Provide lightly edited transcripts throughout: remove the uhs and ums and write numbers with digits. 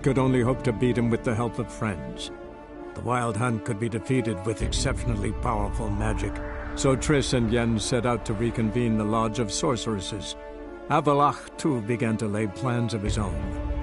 could only hope to beat him with the help of friends. The Wild Hunt could be defeated with exceptionally powerful magic, so Triss and Yen set out to reconvene the Lodge of Sorceresses. Avallac'h, too, began to lay plans of his own.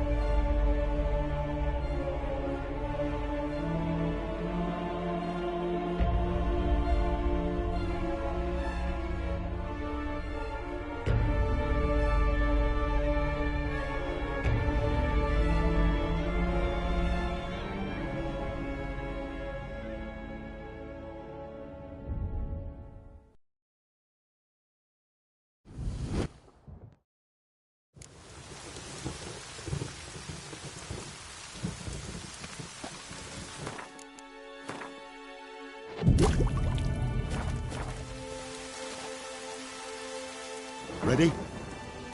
Ready?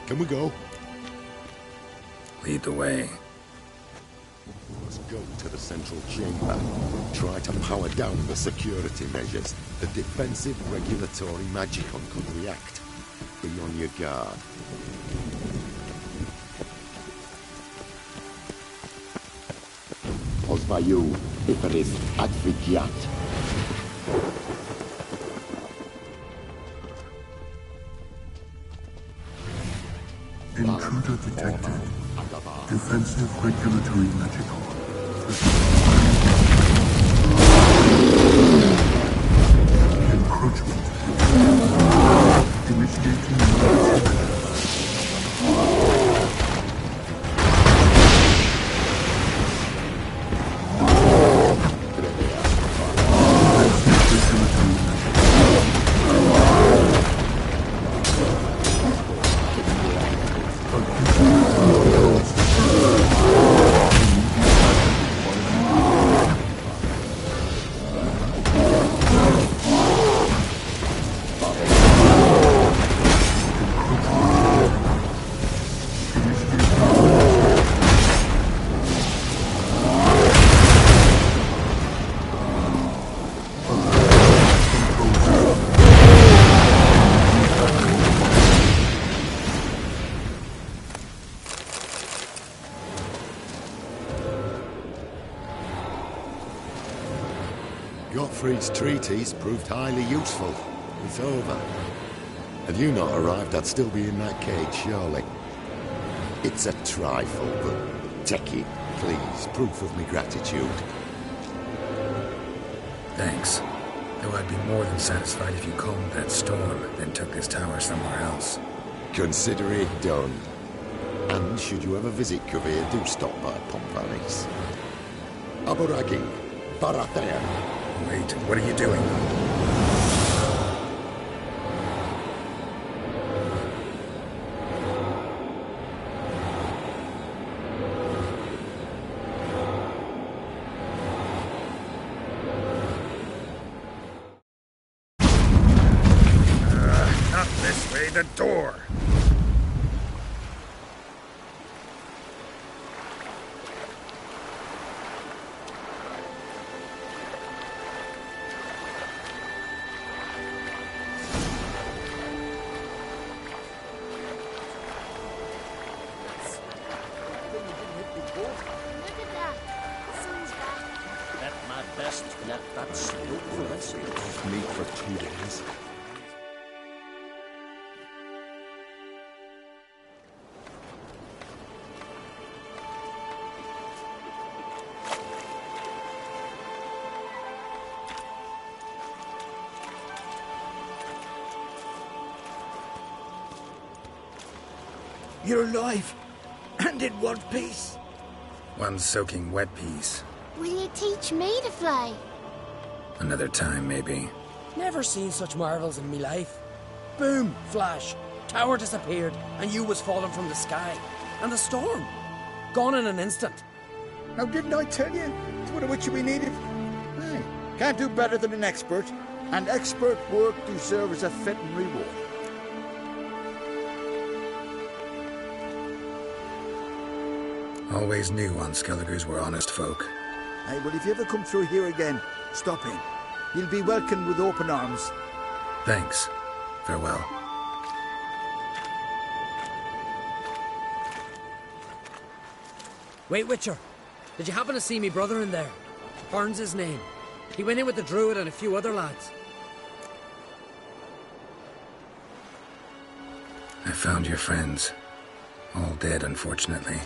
Can we go? Lead the way. Let's go to the central chamber. Try to power down the security measures. The defensive regulatory magicon could react. Be on your guard. Ozvayu, Iferis, Advigiat. Intruder detected. Defensive regulatory magical. Encroachment. Initiating emergency Gottfried's treatise proved highly useful. It's over. Had you not arrived, I'd still be in that cage, surely. It's a trifle, but take it, please. Proof of my gratitude. Thanks. Though I'd be more than satisfied if you calmed that storm, then took this tower somewhere else. Consider it done. And should you ever visit Kuvir, do stop by Pompanis. Aboragi, Barathair. Wait, what are you doing? Not this way, the door! Meat for 2 days. You're alive, and in one piece. One soaking wet piece. Will you teach me to fly? Another time, maybe. Never seen such marvels in me life. Boom, flash, tower disappeared, and you was falling from the sky. And the storm, gone in an instant. Now, didn't I tell you? It's one of which we needed. Hey, can't do better than an expert, and expert work deserves a fitting reward. Always knew Unskelligers were honest folk. Hey, well, if you ever come through here again, stop in. You'll be welcomed with open arms. Thanks. Farewell. Wait, Witcher. Did you happen to see me brother in there? Burns his name. He went in with the druid and a few other lads. I found your friends. All dead, unfortunately.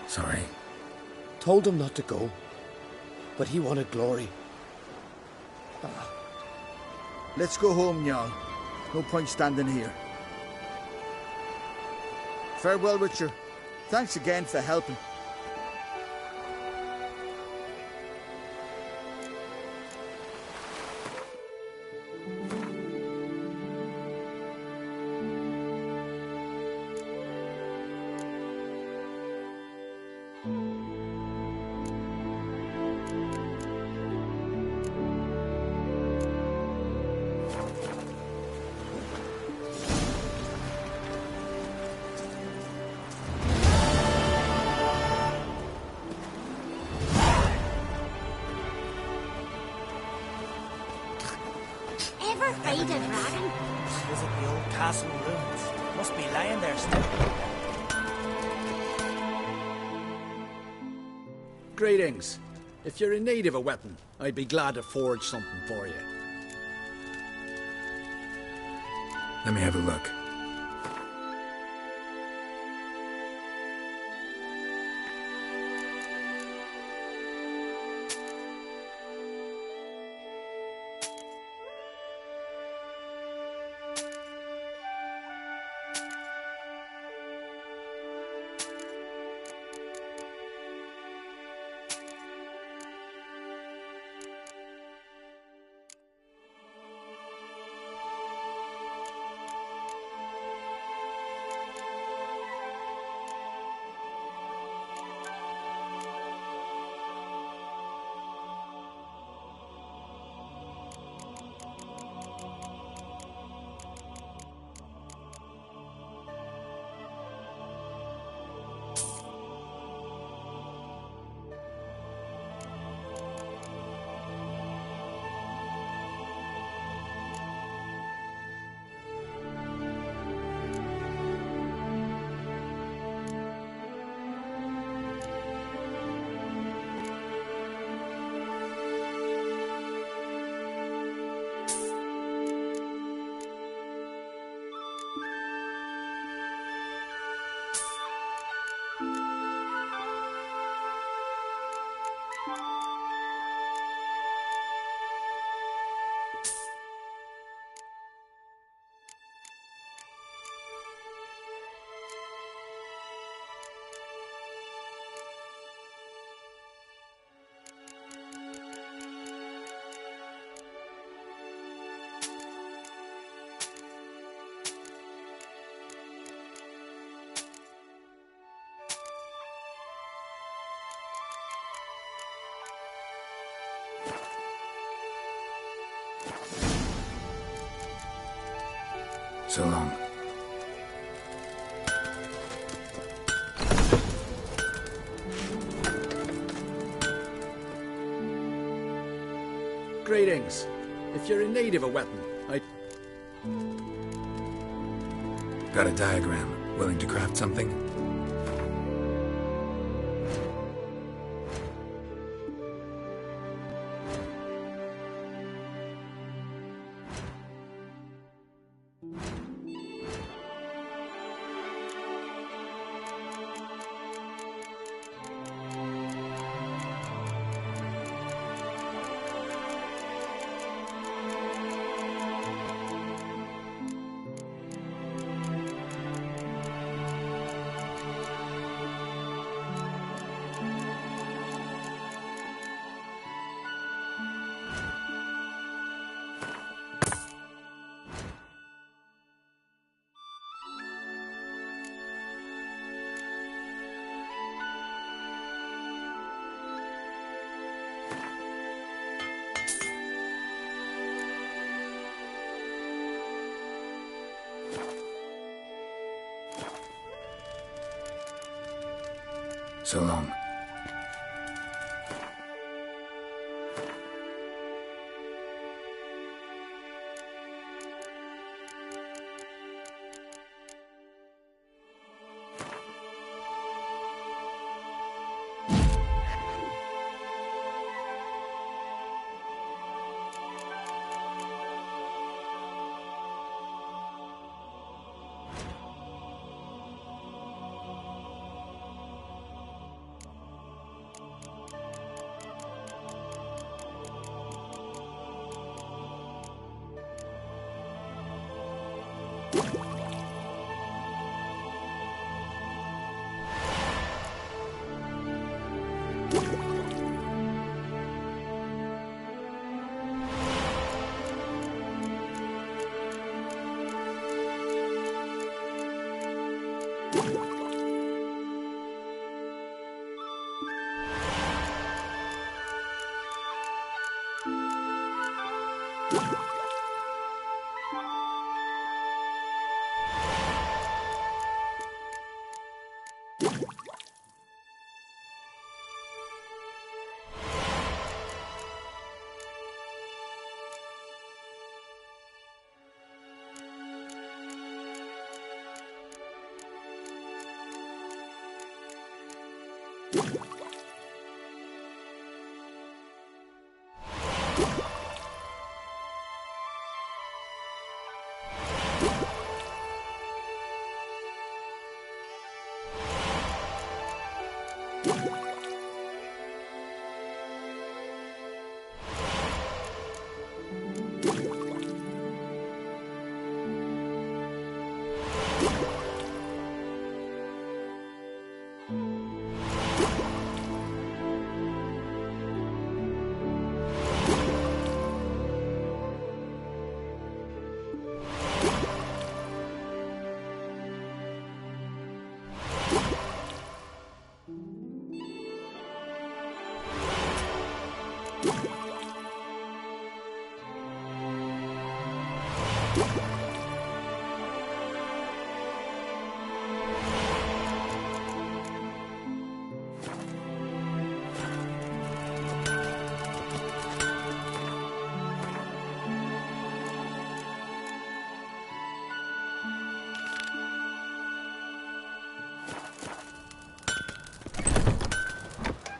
Sorry. Told him not to go. But he wanted glory. Let's go home, Jarl. No point standing here. Farewell, Witcher. Thanks again for helping. Ever fight a dragon? Visit the old castle ruins. Must be lying there still. Greetings. If you're in need of a weapon, I'd be glad to forge something for you. Let me have a look. So long. Greetings. If you're in need of a weapon, I'd... Got a diagram. Willing to craft something? So long.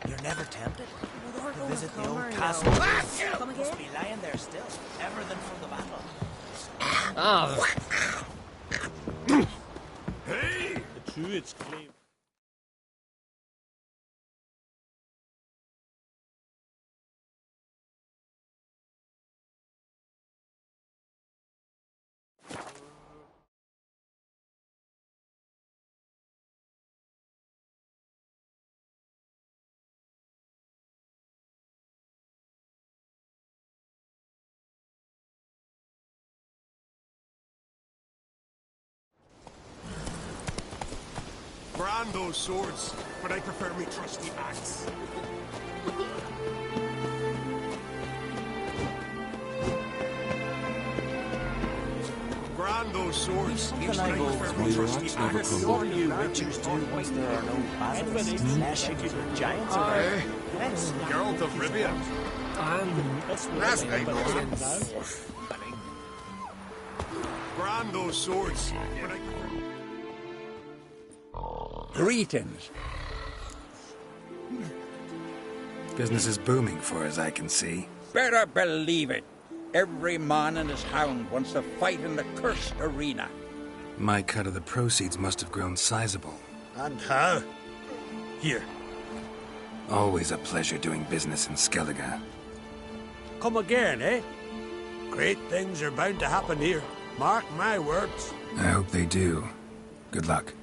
You're never tempted to visit the old castle? Must be lying there still. Everything from the battle. Hey! The Druids claim. Brand those swords, but I prefer me trusty axe. Brand those swords, but I prefer me trusty axe. What are you witchers do once there are no battles? Slashing through giants around? Yes. Geralt of Rivia. That's no Brand those swords, but I prefer... Greetings. Business is booming for as I can see. Better believe it. Every man and his hound wants to fight in the cursed arena. My cut of the proceeds must have grown sizable. And how? Here. Always a pleasure doing business in Skellige. Come again, eh? Great things are bound to happen here. Mark my words. I hope they do. Good luck.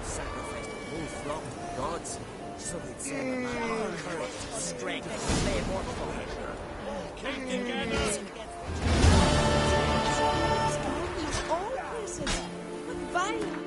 Sacrificed a whole flock to the gods, so they'd send a man of courage, strength, and slay mortal. Storm all places. What vile.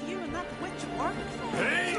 You and that witch work for? Hey!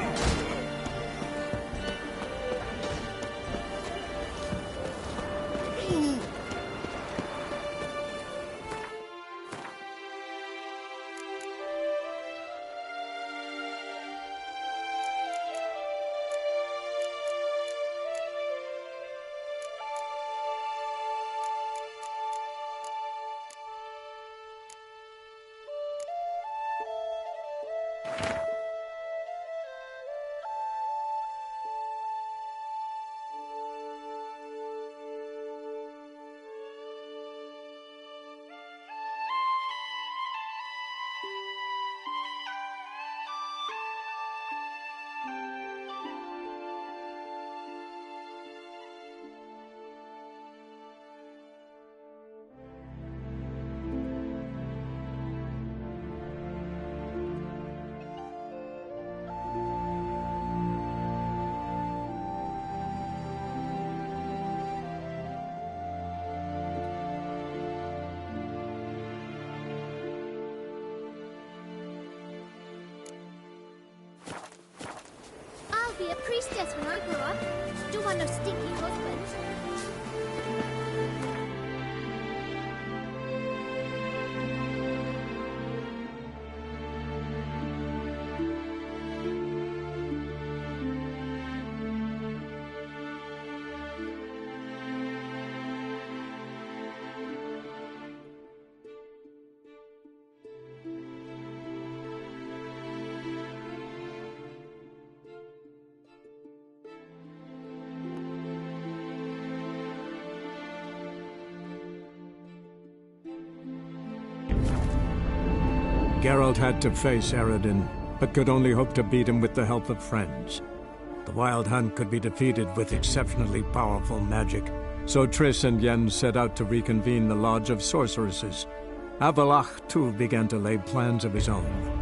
I'll be a priestess when I grow up. Don't want no stinky husband. Geralt had to face Eredin, but could only hope to beat him with the help of friends. The Wild Hunt could be defeated with exceptionally powerful magic, so Triss and Yen set out to reconvene the Lodge of Sorceresses. Avalach, too, began to lay plans of his own.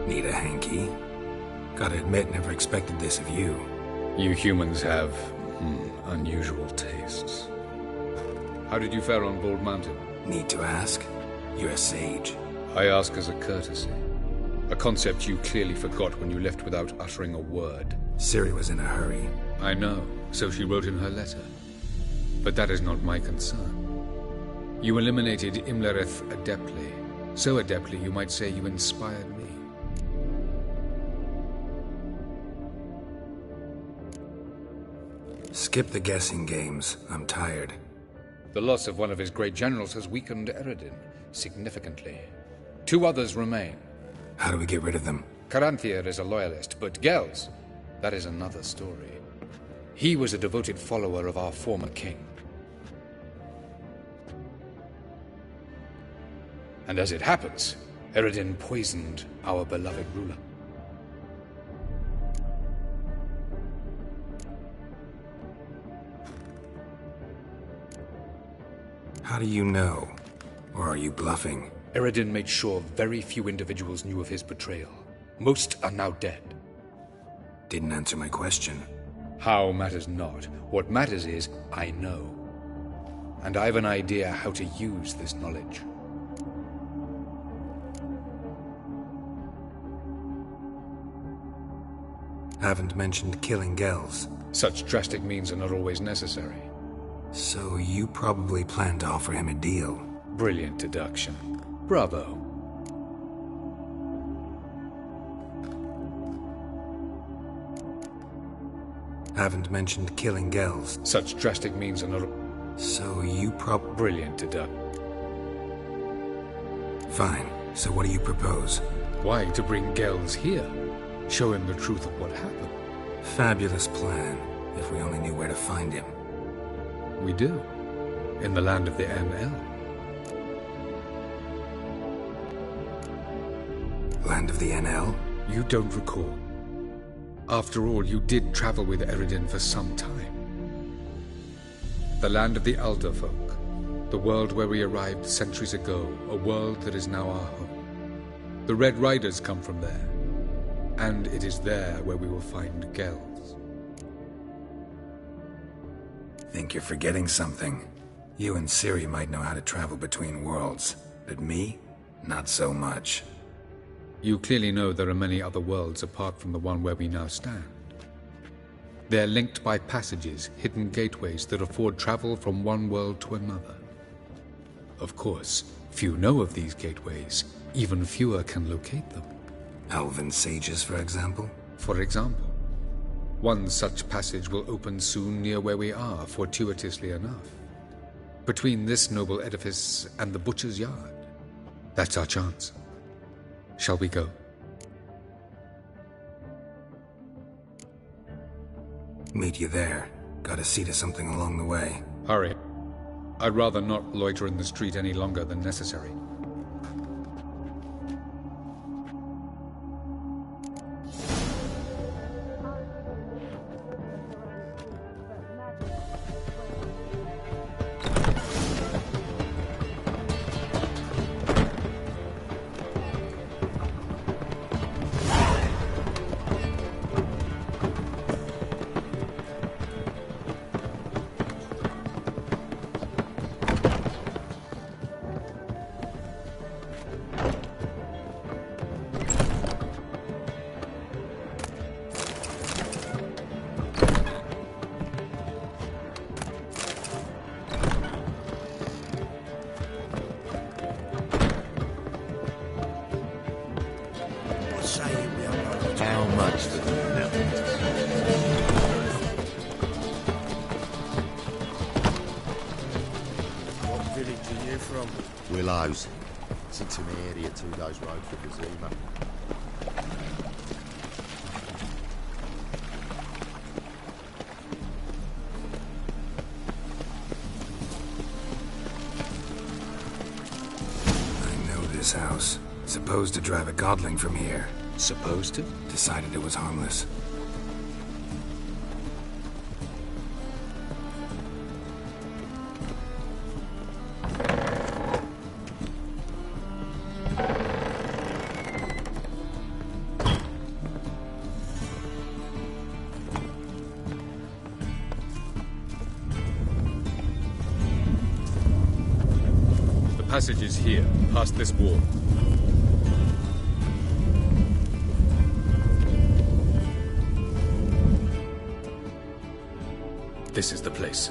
Need a hanky? Gotta admit, never expected this of you. You humans have, unusual tastes. How did you fare on Bald Mountain? Need to ask? You're a sage. I ask as a courtesy. A concept you clearly forgot when you left without uttering a word. Ciri was in a hurry. I know, so she wrote in her letter. But that is not my concern. You eliminated Imlerith adeptly. So adeptly, you might say you inspired me. Skip the guessing games. I'm tired. The loss of one of his great generals has weakened Eredin significantly. 2 others remain. How do we get rid of them? Caranthier is a loyalist, but Gels, that is another story. He was a devoted follower of our former king. And as it happens, Eredin poisoned our beloved ruler. How do you know? Or are you bluffing? Eredin made sure very few individuals knew of his betrayal. Most are now dead. Didn't answer my question. How matters not. What matters is, I know. And I have an idea how to use this knowledge. Haven't mentioned killing Gels. Such drastic means are not always necessary. So you probably plan to offer him a deal. Brilliant deduction. Bravo. Haven't mentioned killing Gels. Such drastic means are not... So you Brilliant deduction. Fine. So what do you propose? Why, to bring Gels here. Show him the truth of what happened. Fabulous plan, if we only knew where to find him. We do. In the land of the NL. Land of the NL? You don't recall. After all, you did travel with Eredin for some time. The land of the Alder folk. The world where we arrived centuries ago. A world that is now our home. The Red Riders come from there. And it is there where we will find Gels. Think you're forgetting something. You and Ciri might know how to travel between worlds. But me? Not so much. You clearly know there are many other worlds apart from the one where we now stand. They're linked by passages, hidden gateways that afford travel from one world to another. Of course, few know of these gateways. Even fewer can locate them. Elven sages, for example? For example. One such passage will open soon near where we are, fortuitously enough. Between this noble edifice and the butcher's yard. That's our chance. Shall we go? Meet you there. Gotta see to something along the way. Hurry. I'd rather not loiter in the street any longer than necessary. How much for the milk? What village are you from? Willows. It's into my area 2 days road for Kazima. I know this house. Supposed to drive a godling from here. Supposed to? Decided it was harmless. The passage is here, past this wall. This is the place.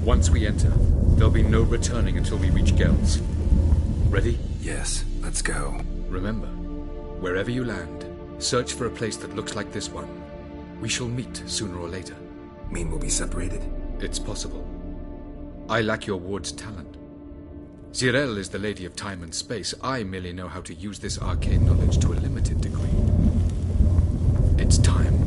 Once we enter, there'll be no returning until we reach Gel's. Ready? Yes, let's go. Remember, wherever you land, search for a place that looks like this one. We shall meet sooner or later. Mean we'll be separated? It's possible. I lack your ward's talent. Zirel is the lady of time and space. I merely know how to use this arcane knowledge to a limited degree. It's time.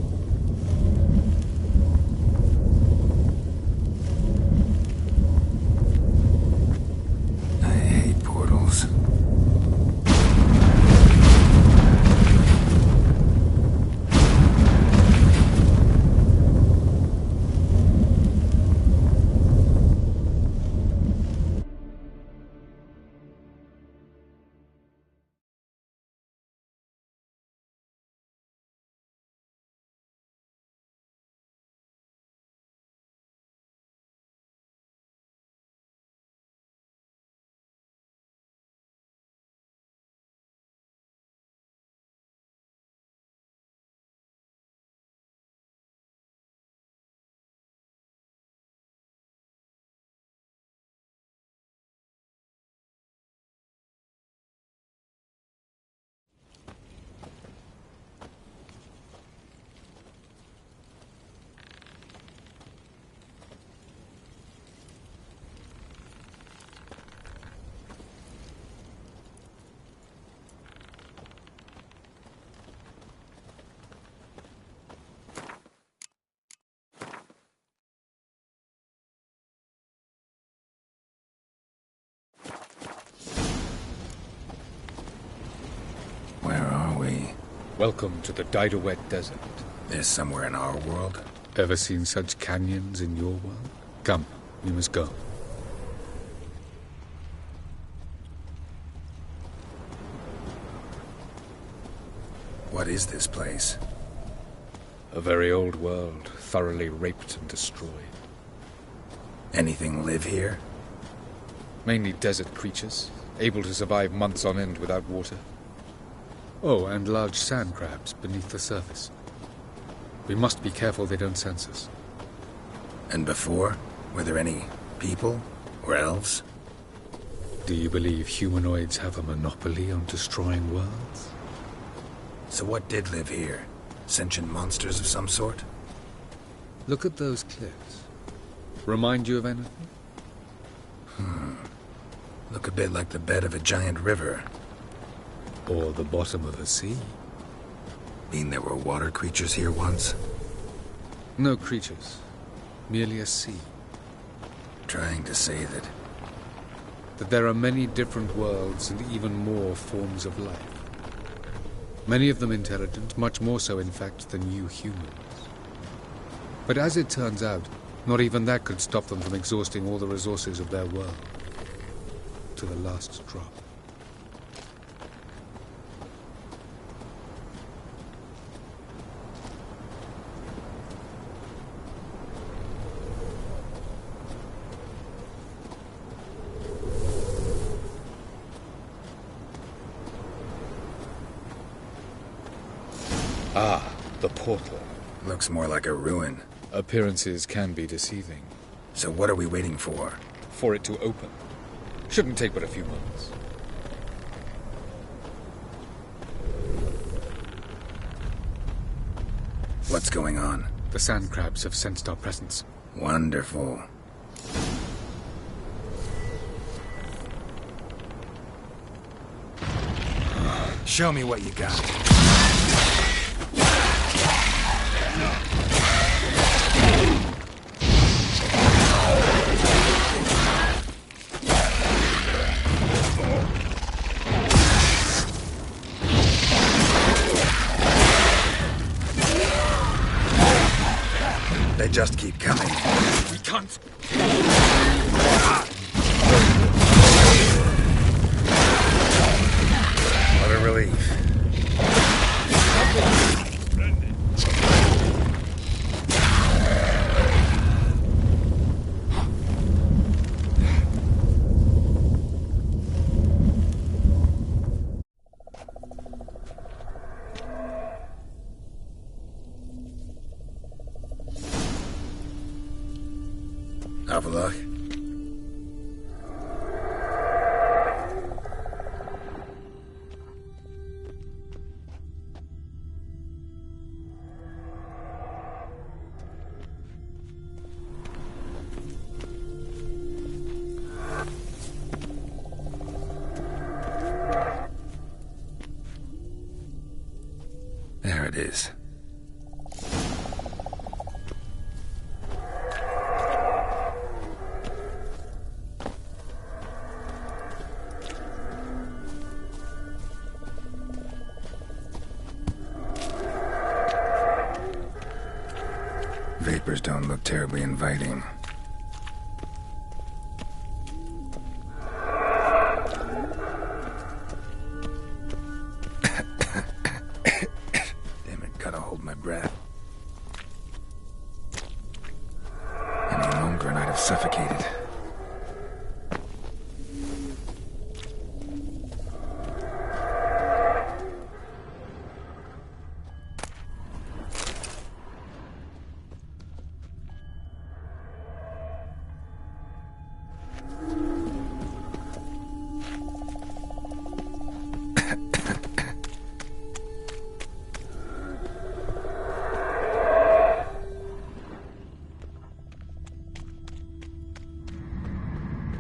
I hate portals. Welcome to the Didowet Desert. This somewhere in our world? Ever seen such canyons in your world? Come, we must go. What is this place? A very old world, thoroughly raped and destroyed. Anything live here? Mainly desert creatures, able to survive months on end without water. Oh, and large sand crabs beneath the surface. We must be careful they don't sense us. And before? Were there any people? Or elves? Do you believe humanoids have a monopoly on destroying worlds? So what did live here? Sentient monsters of some sort? Look at those cliffs. Remind you of anything? Look a bit like the bed of a giant river. Or the bottom of a sea. Mean there were water creatures here once? No creatures. Merely a sea. Trying to say that there are many different worlds and even more forms of life. Many of them intelligent, much more so in fact than you humans. But as it turns out, not even that could stop them from exhausting all the resources of their world. To the last drop. Ah, the portal. Looks more like a ruin. Appearances can be deceiving. So what are we waiting for? For it to open. Shouldn't take but a few moments. What's going on? The sand crabs have sensed our presence. Wonderful. Show me what you got. They just keep coming. We can't. What a relief. Have a look. There it is. Vapors don't look terribly inviting. Damn it, gotta hold my breath. Any longer and I'd have suffocated.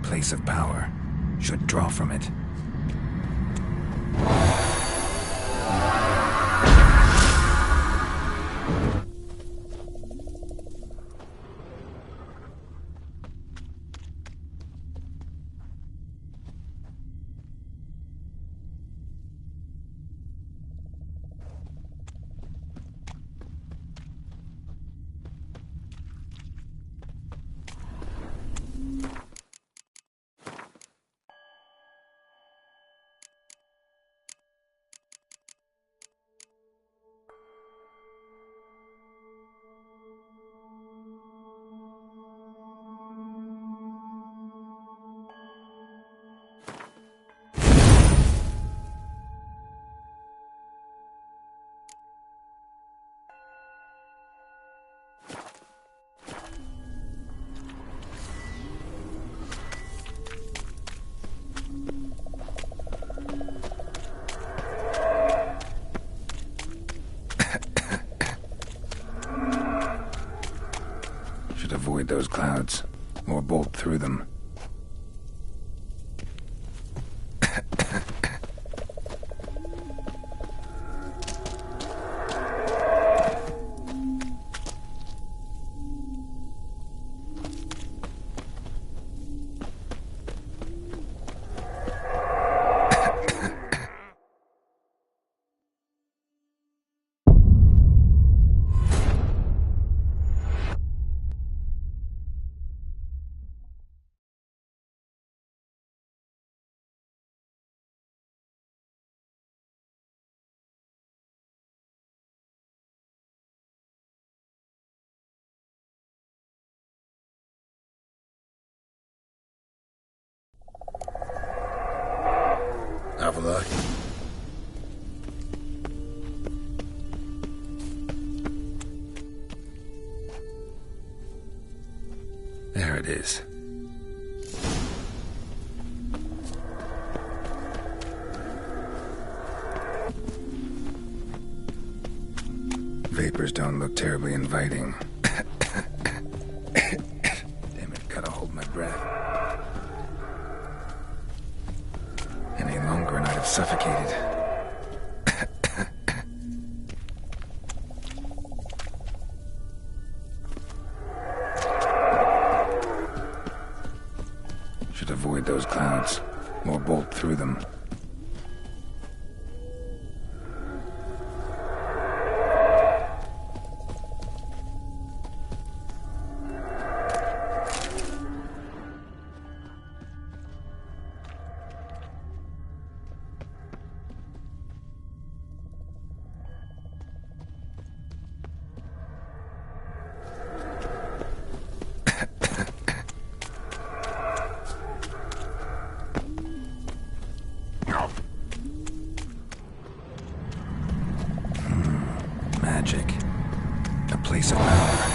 Place of power. Should draw from it. those clouds, or bolt through them. Have a look. There it is. Vapors don't look terribly inviting. Damn it, gotta hold my breath. Any longer and I'd have suffocated. Should avoid those clouds, or bolt through them. Magic. A place of power.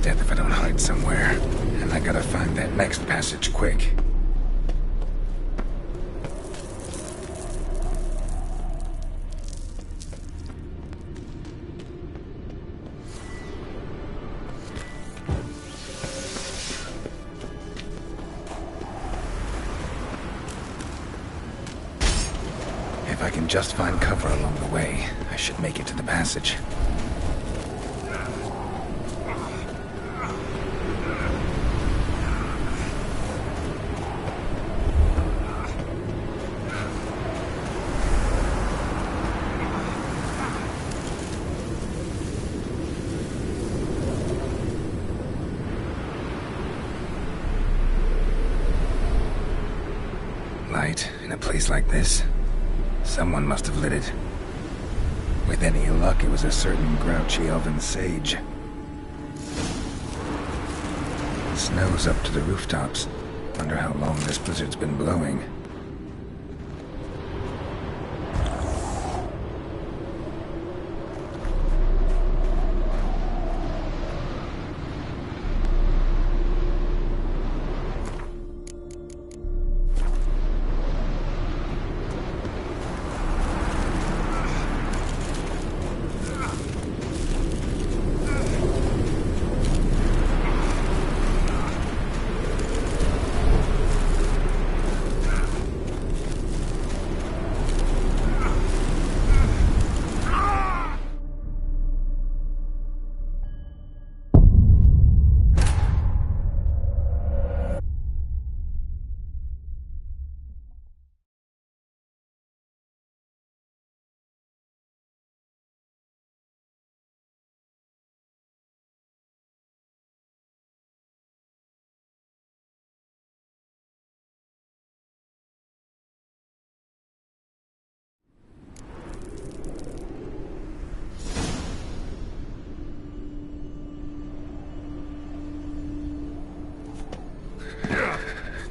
death if I don't hide somewhere. And I gotta find that next passage quick. If I can just find cover along the way, I should make it to the passage. Light in a place like this. Someone must have lit it. With any luck, it was a certain grouchy elven sage. Snow's up to the rooftops. Wonder how long this blizzard's been blowing.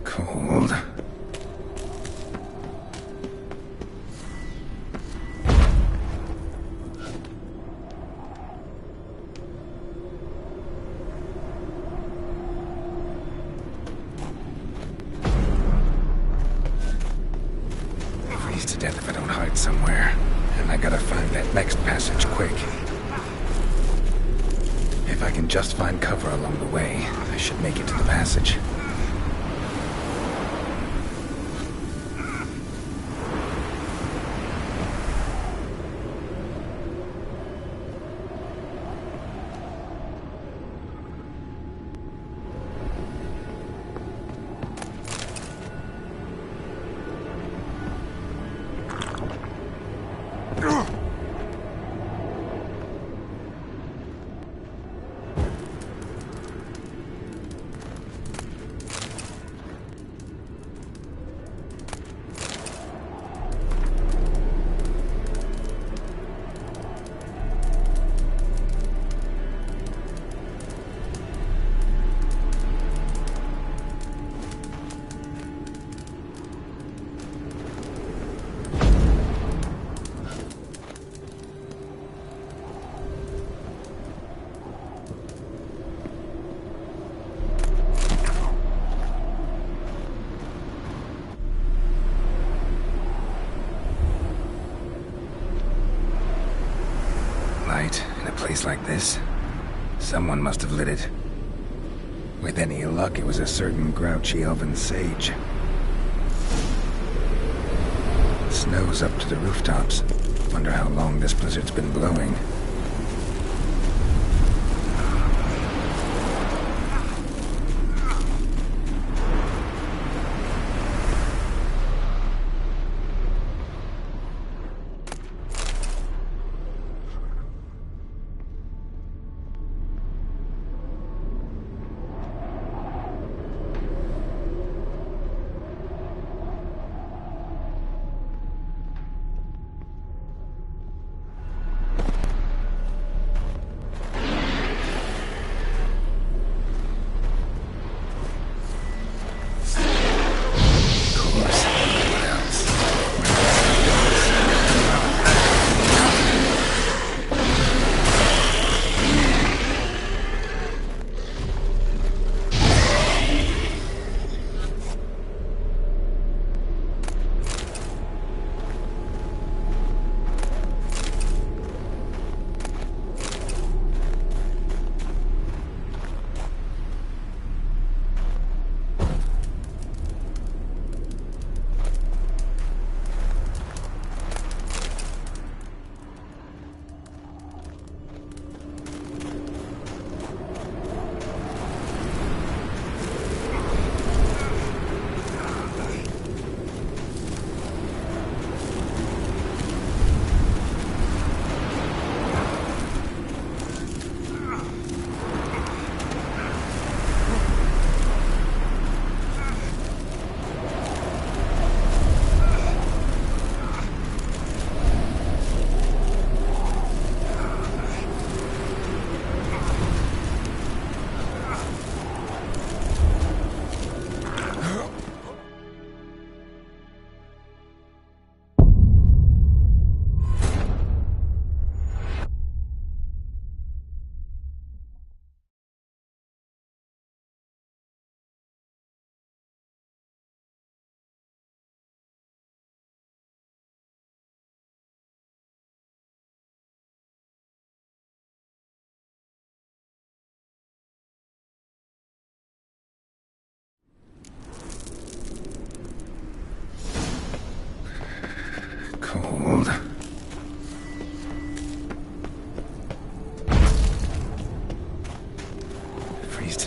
Cold. Freeze to death if I don't hide somewhere. And I gotta find that next passage quick. If I can just find cover along the way, I should make it to the passage. In a place like this, someone must have lit it. With any luck, it was a certain grouchy elven sage. Snow's up to the rooftops. Wonder how long this blizzard's been blowing.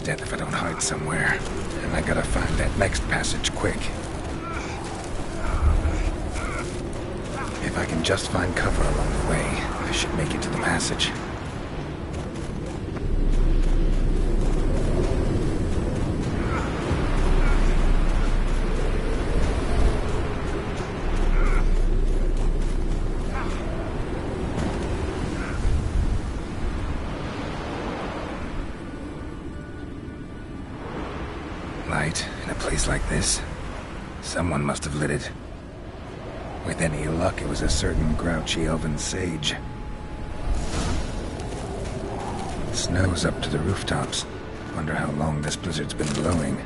death if I don't hide somewhere. And I gotta find that next passage quick. If I can just find cover along the way, I should make it to the passage. Light in a place like this. Someone must have lit it. With any luck, it was a certain grouchy elven sage. Snow's up to the rooftops. Wonder how long this blizzard's been blowing.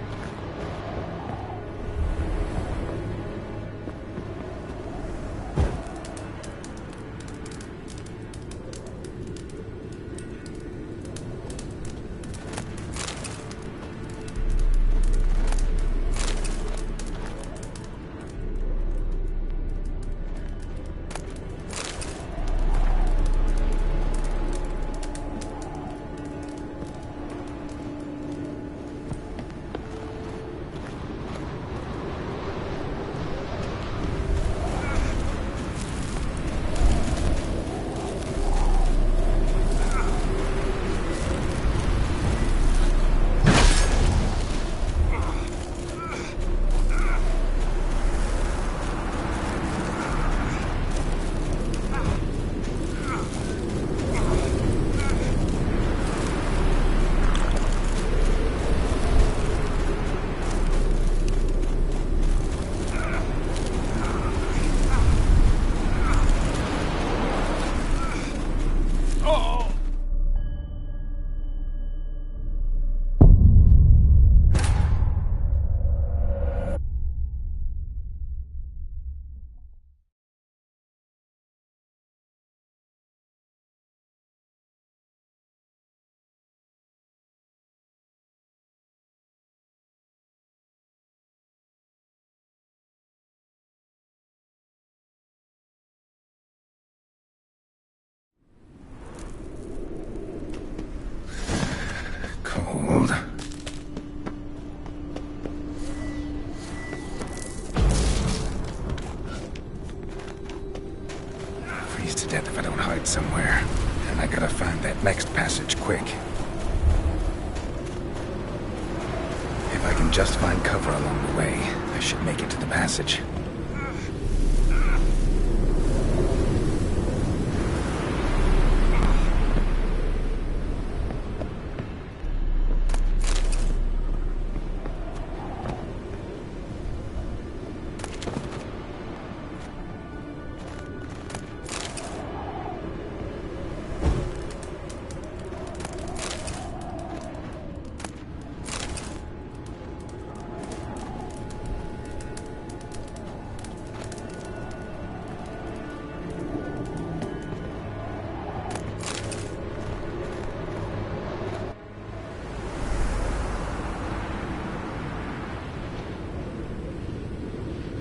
Cold. Freeze to death if I don't hide somewhere. And I gotta find that next passage quick. If I can just find cover along the way, I should make it to the passage.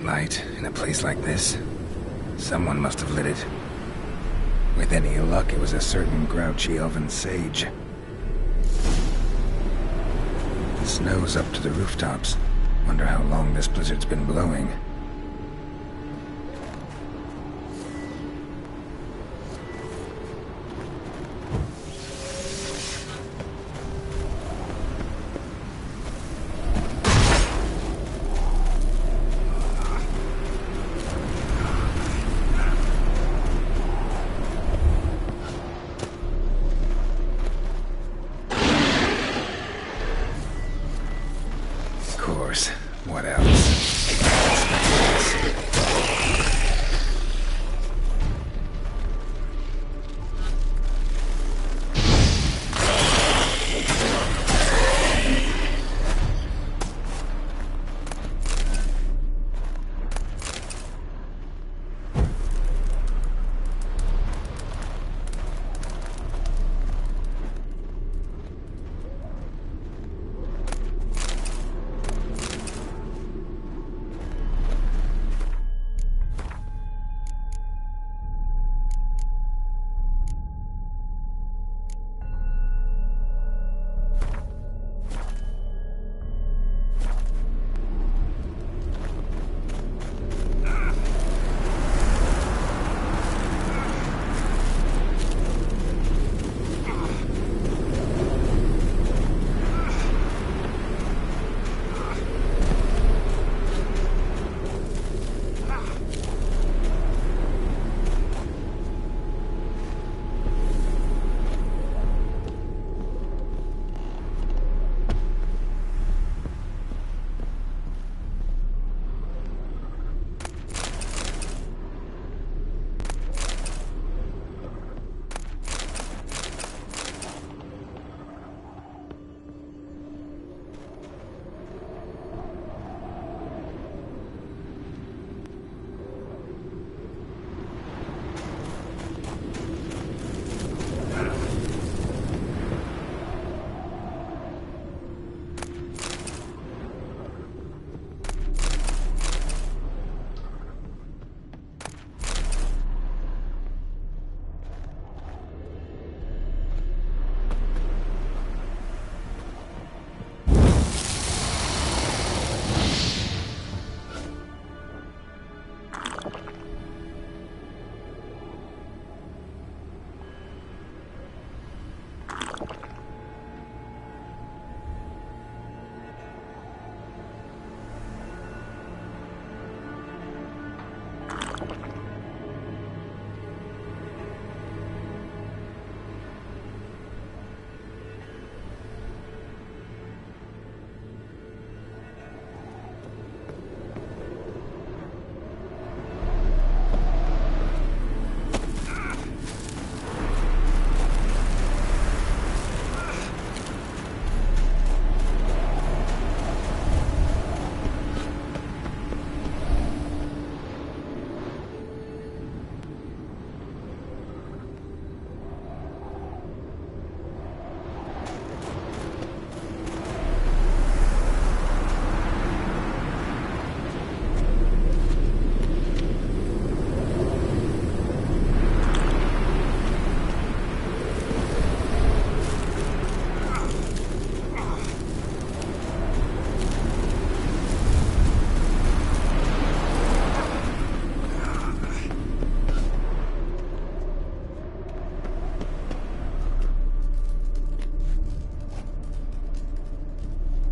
Light in a place like this. Someone must have lit it. With any luck, it was a certain grouchy elven sage. The snow's up to the rooftops. Wonder how long this blizzard's been blowing. What else?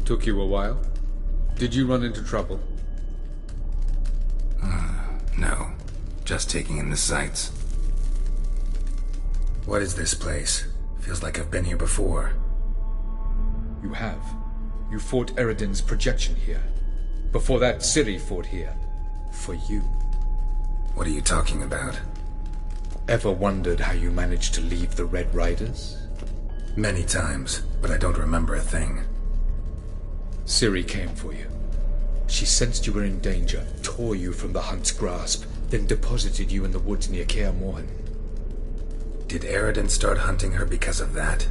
Took you a while? Did you run into trouble? No. Just taking in the sights. What is this place? Feels like I've been here before. You have. You fought Eredin's projection here. Before that, Ciri fought here. For you. What are you talking about? Ever wondered how you managed to leave the Red Riders? Many times, but I don't remember a thing. Ciri came for you. She sensed you were in danger, tore you from the Hunt's grasp, then deposited you in the woods near Kaer Morhen. Did Eredin start hunting her because of that?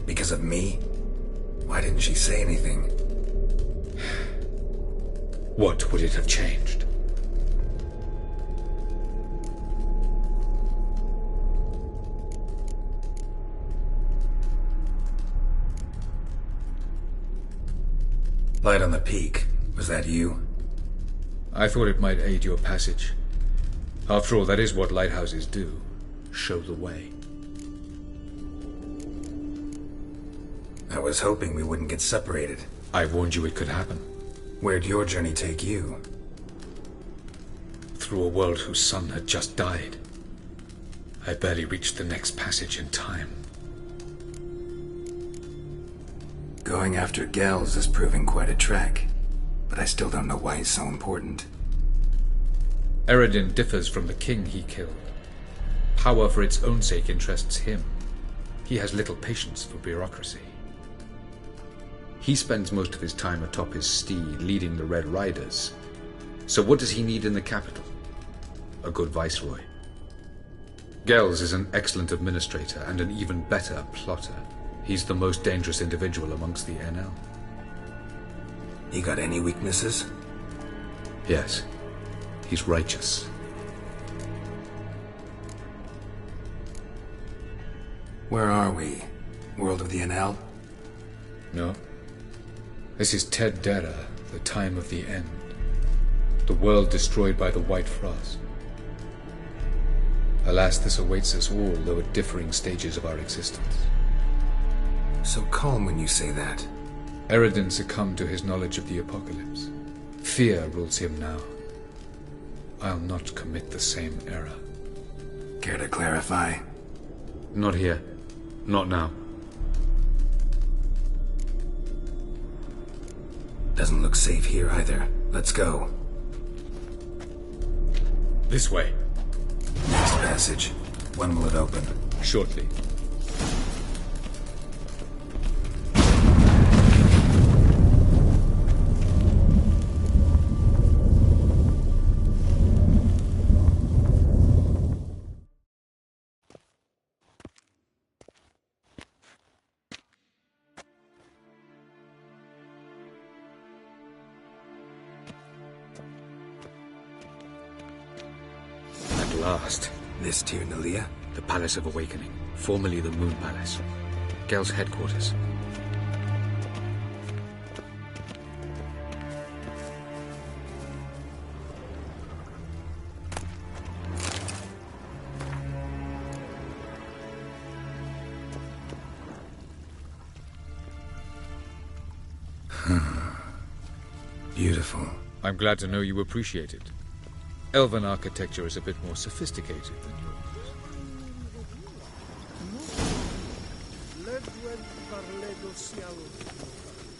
Because of me? Why didn't she say anything? What would it have changed? Light on the peak. Was that you? I thought it might aid your passage. After all, that is what lighthouses do. Show the way. I was hoping we wouldn't get separated. I warned you it could happen. Where'd your journey take you? Through a world whose sun had just died. I barely reached the next passage in time. Going after Gels is proving quite a trek, but I still don't know why he's so important. Eredin differs from the king he killed. Power for its own sake interests him. He has little patience for bureaucracy. He spends most of his time atop his steed, leading the Red Riders. So what does he need in the capital? A good viceroy. Gels is an excellent administrator and an even better plotter. He's the most dangerous individual amongst the NL. He got any weaknesses? Yes. He's righteous. Where are we? World of the NL? No. This is Ted Dera, the time of the end. The world destroyed by the White Frost. Alas, this awaits us all, though at differing stages of our existence. So calm when you say that. Eredin succumbed to his knowledge of the apocalypse. Fear rules him now. I'll not commit the same error. Care to clarify? Not here. Not now. Doesn't look safe here either. Let's go. This way. Next passage. When will it open? Shortly. Last. This Tir Nalia? The Palace of Awakening, formerly the Moon Palace. Gel's headquarters. Beautiful. I'm glad to know you appreciate it. Elven architecture is a bit more sophisticated than yours.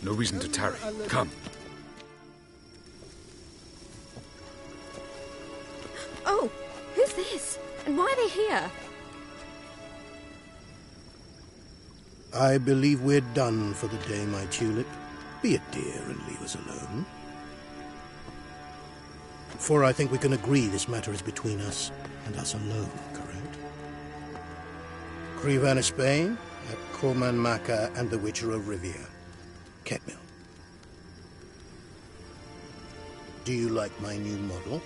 No reason to tarry. Come. Oh, who's this? And why are they here? I believe we're done for the day, my tulip. Be a dear and leave us alone. For I think we can agree this matter is between us and us alone, correct? Crevan of Spain, at Corman Maca and the Witcher of Rivia. Ketmill. Do you like my new model?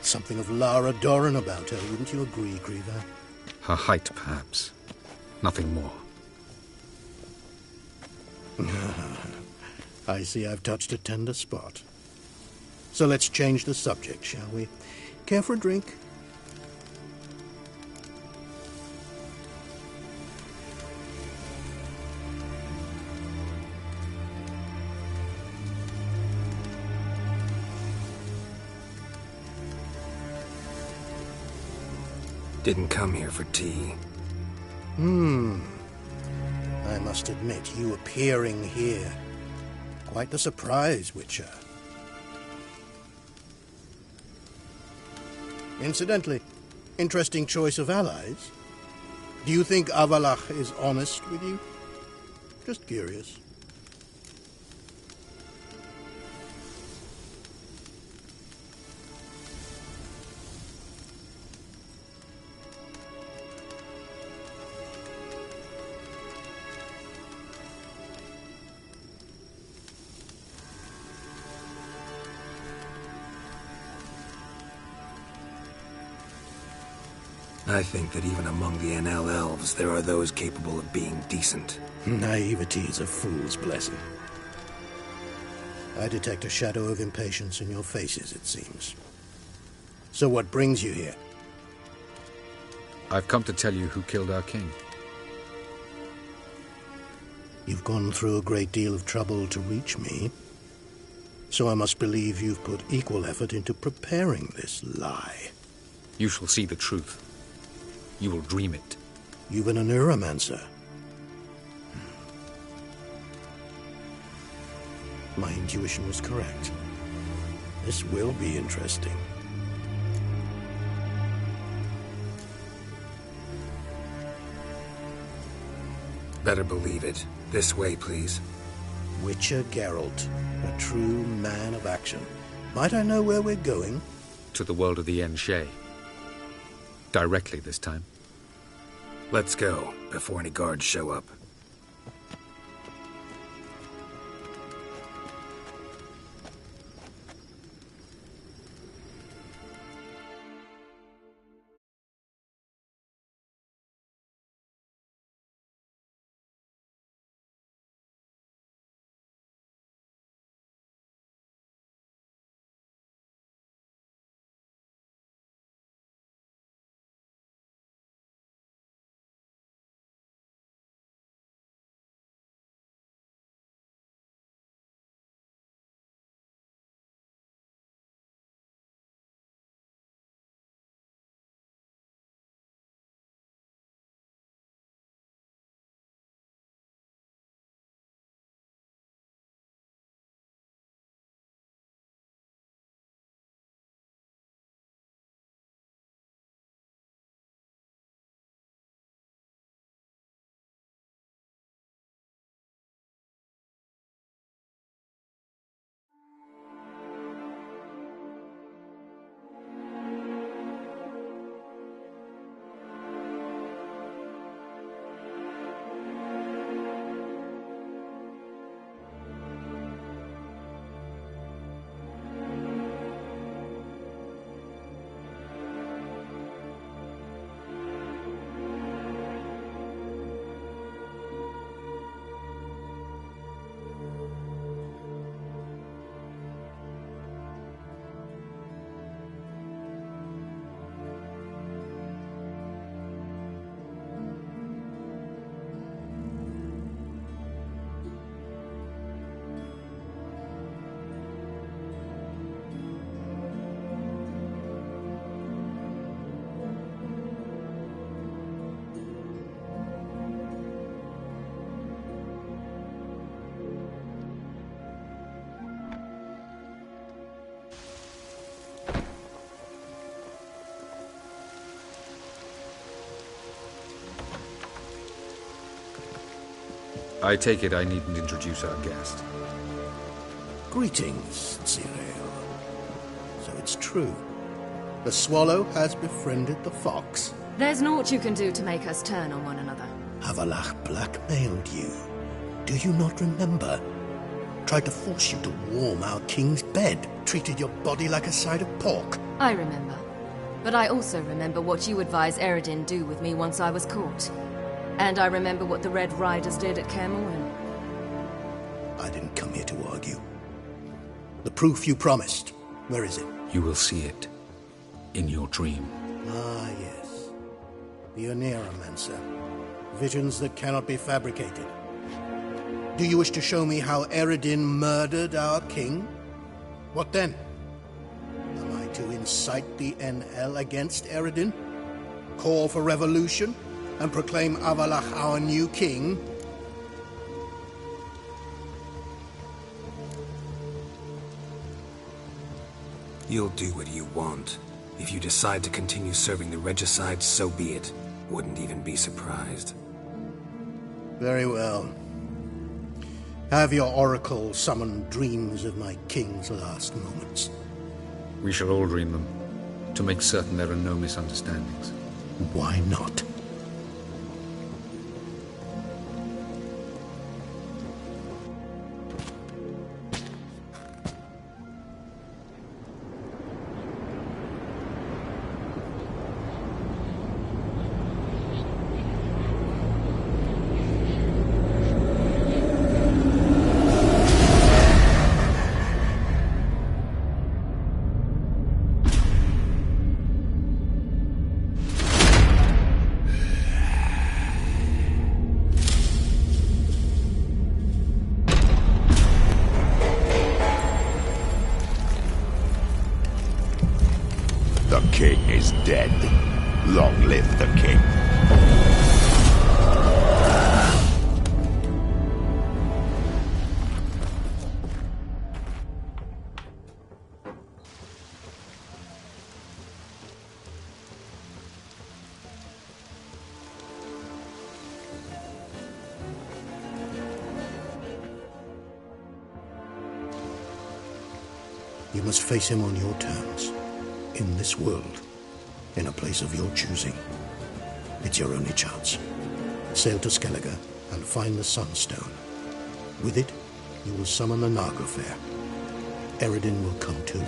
Something of Lara Doran about her, wouldn't you agree, Crevan? Her height, perhaps. Nothing more. I see I've touched a tender spot. So let's change the subject, shall we? Care for a drink? Didn't come here for tea. I must admit, you appearing here. Quite the surprise, Witcher. Incidentally, interesting choice of allies. Do you think Avalach is honest with you? Just curious. I think that even among the NL elves, there are those capable of being decent. Naivety is a fool's blessing. I detect a shadow of impatience in your faces, it seems. So what brings you here? I've come to tell you who killed our king. You've gone through a great deal of trouble to reach me, so I must believe you've put equal effort into preparing this lie. You shall see the truth. You will dream it. You've been a neuromancer. My intuition was correct. This will be interesting. Better believe it. This way, please. Witcher Geralt, a true man of action. Might I know where we're going? To the world of the Enshe. Directly this time. Let's go, before any guards show up. I take it I needn't introduce our guest. Greetings, Cyril. So it's true. The swallow has befriended the fox. There's naught you can do to make us turn on one another. Avalach blackmailed you. Do you not remember? Tried to force you to warm our king's bed. Treated your body like a side of pork. I remember. But I also remember what you advised Eredin do with me once I was caught. And I remember what the Red Riders did at Kaer Morhen. I didn't come here to argue. The proof you promised, where is it? You will see it. In your dream. Ah, yes. The Oneiromancer. Visions that cannot be fabricated. Do you wish to show me how Eredin murdered our king? What then? Am I to incite the NL against Eredin? Call for revolution and proclaim Avalach our new king? You'll do what you want. If you decide to continue serving the regicide, so be it. Wouldn't even be surprised. Very well. Have your oracle summon dreams of my king's last moments. We shall all dream them, to make certain there are no misunderstandings. Why not? The king is dead. Long live the king. You must face him on your terms. In this world, in a place of your choosing. It's your only chance. Sail to Skellige and find the Sunstone. With it, you will summon the Naga Fair. Eredin will come too.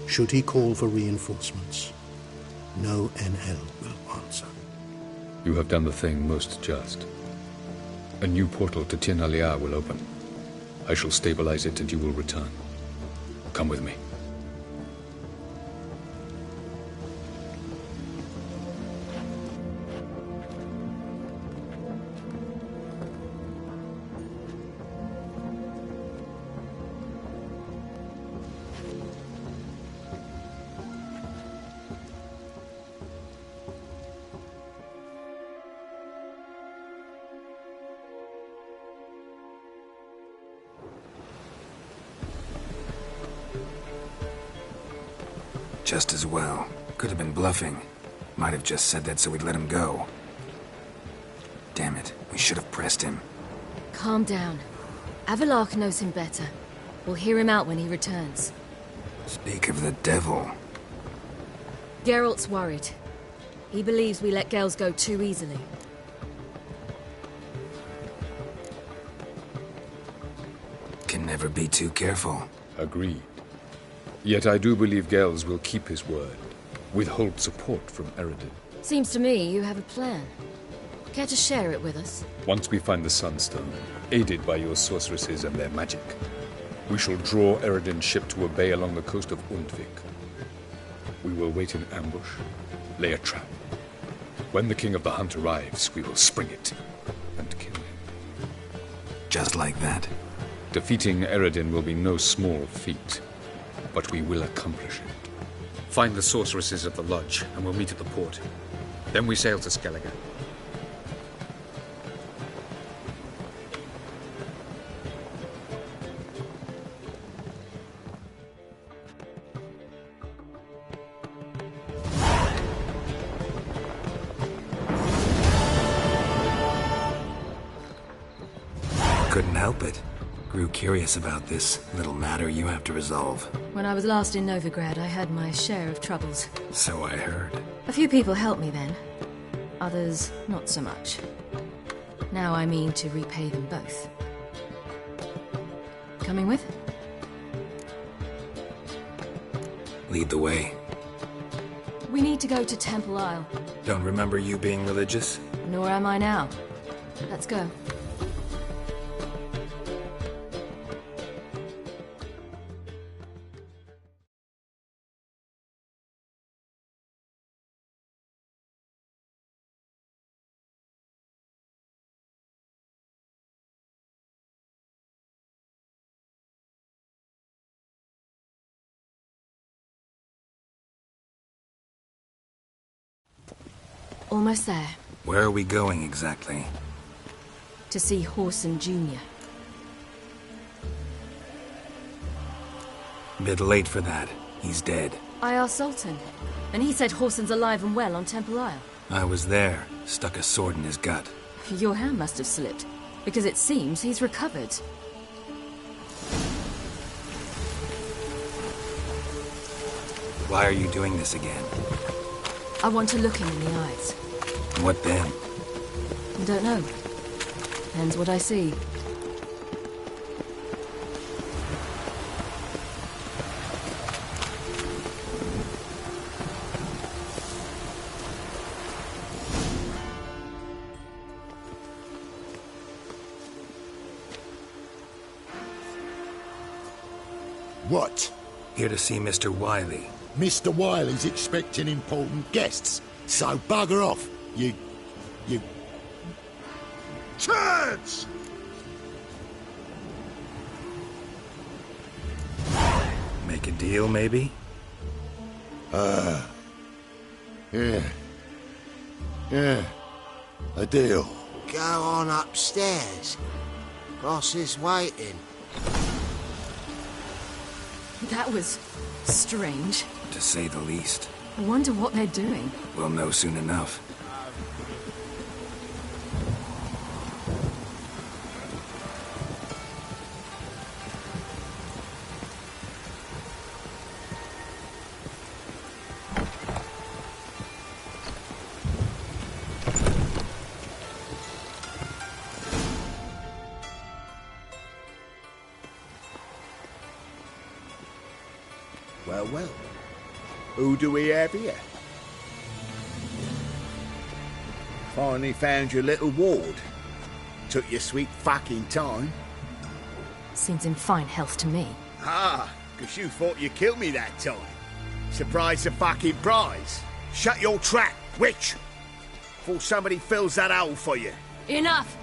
Should he call for reinforcements, no NL will answer. You have done the thing most just. A new portal to Tien Alia will open. I shall stabilize it and you will return. Come with me. Just as well. Could have been bluffing. Might have just said that so we'd let him go. Damn it, we should have pressed him. Calm down. Avalach knows him better. We'll hear him out when he returns. Speak of the devil. Geralt's worried. He believes we let Gels go too easily. Can never be too careful. Agreed. Yet I do believe Gels will keep his word. Withhold support from Eredin. Seems to me you have a plan. Care to share it with us? Once we find the Sunstone, aided by your sorceresses and their magic, we shall draw Eredin's ship to a bay along the coast of Undvik. We will wait in ambush, lay a trap. When the King of the Hunt arrives, we will spring it and kill him. Just like that? Defeating Eredin will be no small feat, but we will accomplish it. Find the sorceresses at the lodge, and we'll meet at the port. Then we sail to Skellige. Couldn't help it. Grew curious about this little matter you have to resolve. When I was last in Novigrad, I had my share of troubles. So I heard. A few people helped me then. Others, not so much. Now I mean to repay them both. Coming with? Lead the way. We need to go to Temple Isle. Don't remember you being religious? Nor am I now. Let's go. Almost there. Where are we going exactly? To see Horson Jr. Bit late for that. He's dead. I asked Sultan, and he said Horson's alive and well on Temple Isle. I was there. Stuck a sword in his gut. Your hand must have slipped, because it seems he's recovered. Why are you doing this again? I want to look him in the eyes. What then? I don't know. Depends what I see. What? Here to see Mr. Wiley. Mr. Wiley's expecting important guests, so bugger off, you... turds! Make a deal, maybe? Yeah. Yeah. A deal. Go on upstairs. Boss is waiting. That was strange. To say the least. I wonder what they're doing. We'll know soon enough. Well. Who do we have here? Finally found your little ward. Took your sweet fucking time. Seems in fine health to me. Ah, 'cause you thought you killed me that time. Surprise the fucking prize. Shut your trap, witch! Before somebody fills that hole for you. Enough!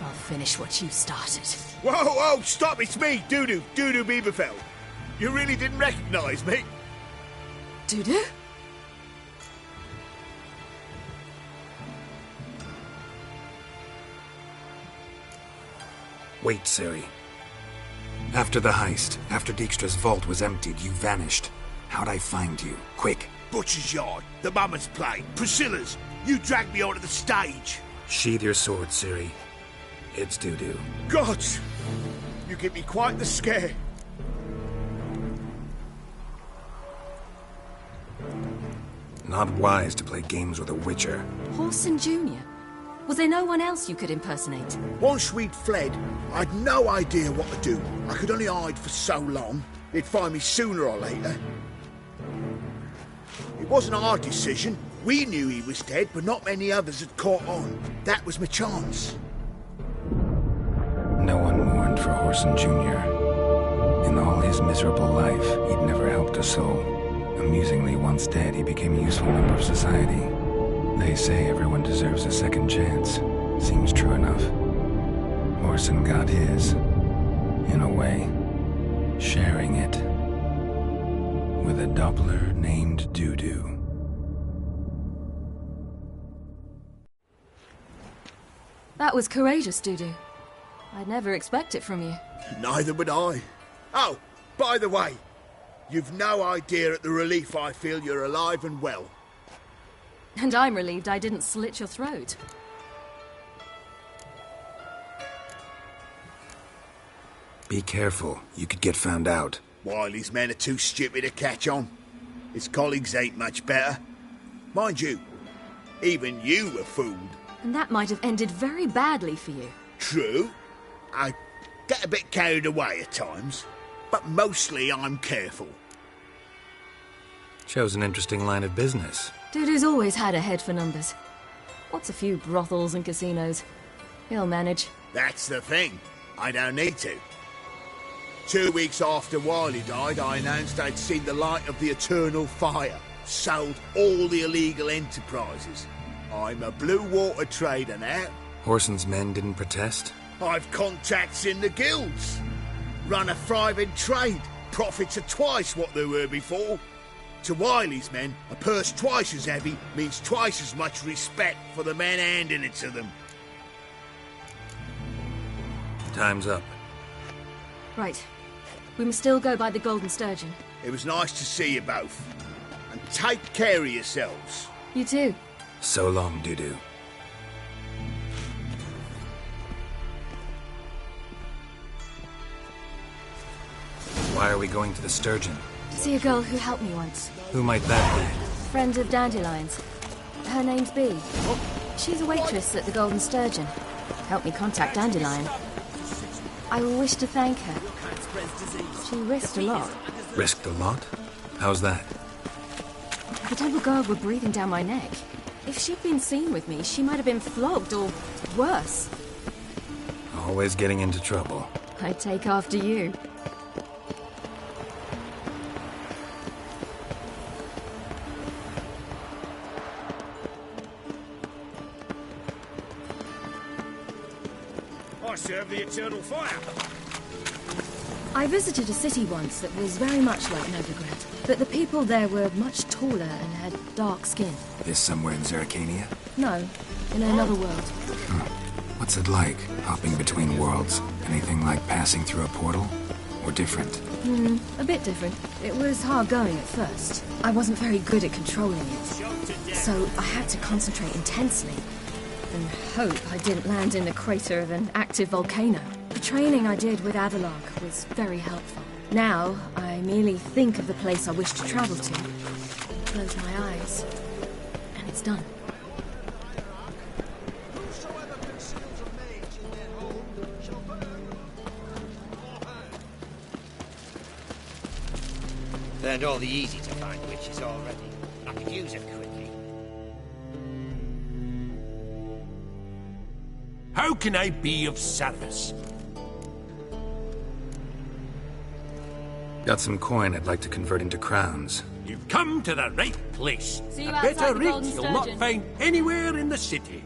I'll finish what you started. Whoa, stop, it's me, Dudu Bieberfeld. You really didn't recognize me? Dudu? Wait, Ciri. After the heist, after Dijkstra's vault was emptied, you vanished. How'd I find you? Quick. Butcher's Yard, the Mama's Play, Priscilla's. You dragged me onto the stage. Sheathe your sword, Ciri. It's Dudu. God! You give me quite the scare. Not wise to play games with a witcher. Horson Jr.? Was there no one else you could impersonate? Once we'd fled, I'd no idea what to do. I could only hide for so long. They'd find me sooner or later. It wasn't our decision. We knew he was dead, but not many others had caught on. That was my chance. No one mourned for Horson Jr. In all his miserable life, he'd never helped a soul. Amusingly, once dead, he became a useful member of society. They say everyone deserves a second chance. Seems true enough. Horson got his, in a way, sharing it with a Doppler named Dudu. That was courageous, Dudu. I'd never expect it from you. Neither would I. Oh, by the way, you've no idea at the relief I feel you're alive and well. And I'm relieved I didn't slit your throat. Be careful. You could get found out. Wiley's men are too stupid to catch on. His colleagues ain't much better. Mind you, even you were fooled. And that might have ended very badly for you. True. I get a bit carried away at times, but mostly I'm careful. Shows an interesting line of business. Dudu's always had a head for numbers. What's a few brothels and casinos? He'll manage. That's the thing. I don't need to. 2 weeks after Wiley died, I announced I'd seen the light of the eternal fire. Sold all the illegal enterprises. I'm a blue water trader now. Horson's men didn't protest? I've contacts in the guilds. Run a thriving trade. Profits are twice what they were before. To Wiley's men, a purse twice as heavy means twice as much respect for the men handing it to them. Time's up. Right. We must still go by the Golden Sturgeon. It was nice to see you both. And take care of yourselves. You too. So long, Dudu. Why are we going to the Sturgeon? To see a girl who helped me once. Who might that be? Friend of Dandelion's. Her name's Bee. She's a waitress at the Golden Sturgeon. Helped me contact Dandelion. I wish to thank her. She risked a lot. Risked a lot? How's that? The double guard were breathing down my neck. If she'd been seen with me, she might have been flogged or worse. Always getting into trouble. I take after you. Serve the eternal fire. I visited a city once that was very much like Novigrad, but the people there were much taller and had dark skin. This somewhere in Zeracania? No, in another world. What's it like, hopping between worlds? Anything like passing through a portal? Or different? A bit different. It was hard going at first. I wasn't very good at controlling it, so I had to concentrate intensely. And hope I didn't land in the crater of an active volcano. The training I did with Adelark was very helpful. Now, I merely think of the place I wish to travel to, close my eyes, and it's done. Learned all the easy-to-find witches already. I could use it quickly. How can I be of service? Got some coin I'd like to convert into crowns. You've come to the right place. See you A outside better the rate Golden you'll not Sturgeon. find anywhere in the city.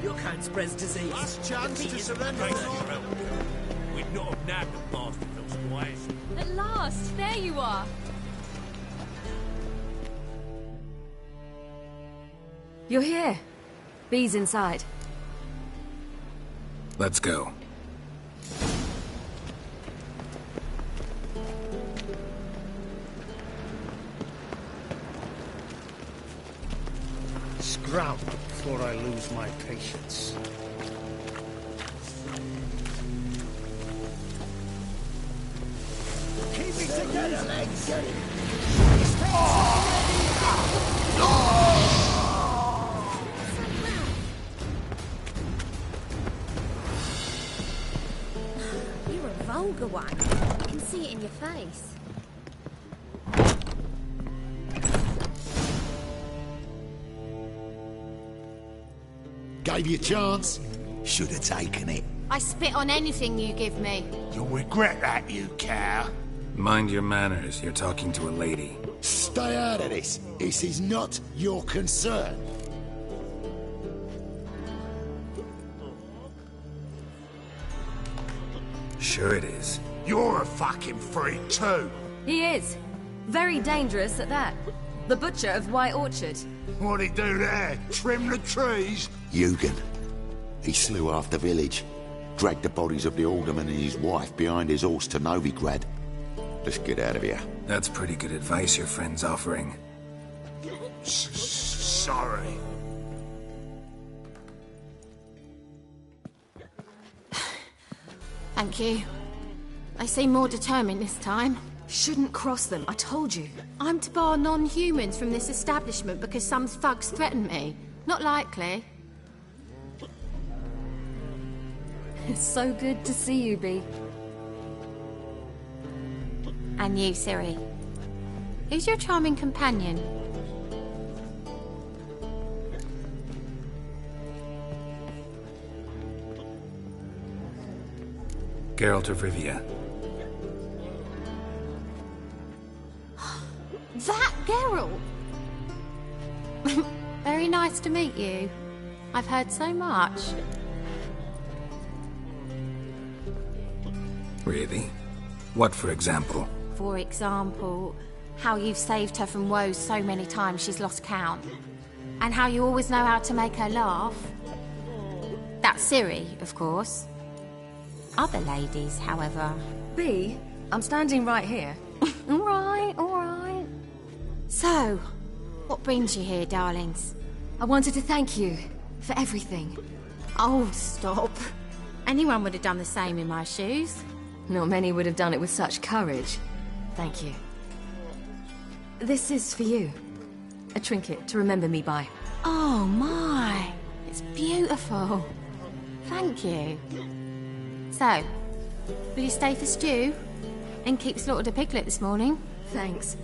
You can't spread disease. Last chance to surrender. We'd not have nabbed the bastard those squires. At last, there you are. You're here. Bee's inside. Let's go. Scram before I lose my patience. Keep it together, legs! You're a vulgar one. I can see it in your face. Gave you a chance. Should have taken it. I spit on anything you give me. You'll regret that, you cow. Mind your manners, you're talking to a lady. Stay out of this. This is not your concern. Sure it is. You're a fucking freak too. He is. Very dangerous at that. The butcher of White Orchard. What'd he do there? Trim the trees? Eugen. He slew half the village. Dragged the bodies of the alderman and his wife behind his horse to Novigrad. Let's get out of here. That's pretty good advice your friend's offering. Sorry. Thank you. They seem more determined this time. Shouldn't cross them, I told you. I'm to bar non-humans from this establishment because some thugs threaten me. Not likely. It's so good to see you, Bee. And you, Ciri. Who's your charming companion? Geralt of Rivia. That Geralt! Very nice to meet you. I've heard so much. Really? What, for example? For example, how you've saved her from woes so many times she's lost count. And how you always know how to make her laugh. That's Ciri, of course. Other ladies, however... B, I'm standing right here. All right, all right. So, what brings you here, darlings? I wanted to thank you for everything. Oh, stop. Anyone would have done the same in my shoes. Not many would have done it with such courage. Thank you. This is for you. A trinket to remember me by. Oh, my. It's beautiful. Thank you. So, will you stay for stew? And keep slaughtered a piglet this morning? Thanks.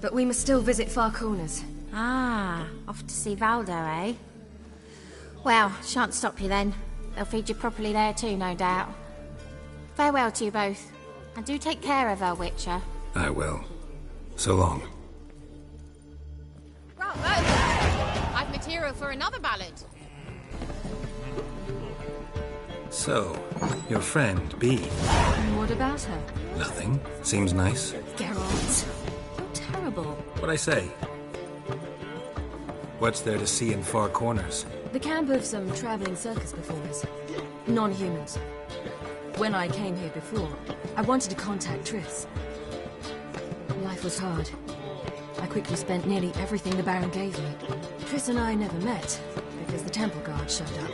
But we must still visit Far Corners. Ah, off to see Valdo, eh? Well, shan't stop you then. They'll feed you properly there too, no doubt. Farewell to you both. And do take care of her, Witcher. I will. So long. Bravo! I've material for another ballad. So, your friend, B. What about her? Nothing. Seems nice. Geralt. You're terrible. What'd I say? What's there to see in Far Corners? The camp of some traveling circus performers. Non-humans. When I came here before, I wanted to contact Triss. Life was hard. I quickly spent nearly everything the Baron gave me. Triss and I never met, because the temple guard showed up.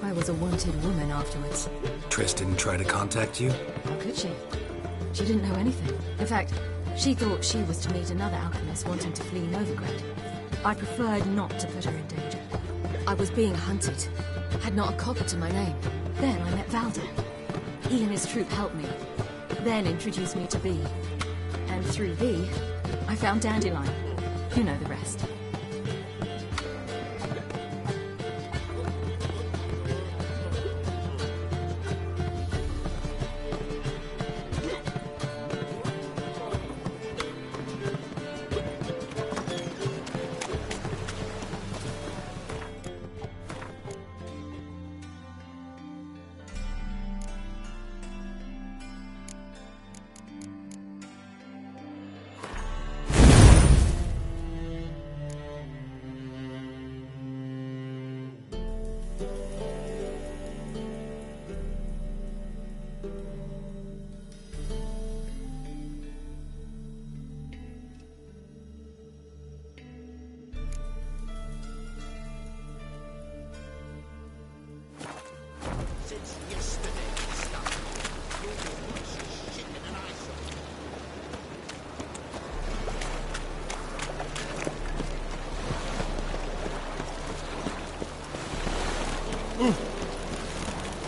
I was a wanted woman afterwards. Triss didn't try to contact you? How could she? She didn't know anything. In fact, she thought she was to meet another alchemist wanting to flee Novigrad. I preferred not to put her in danger. I was being hunted. Had not a copper to my name. Then I met Valdo. He and his troop helped me. Then introduced me to B. And through B, I found Dandelion. You know the rest.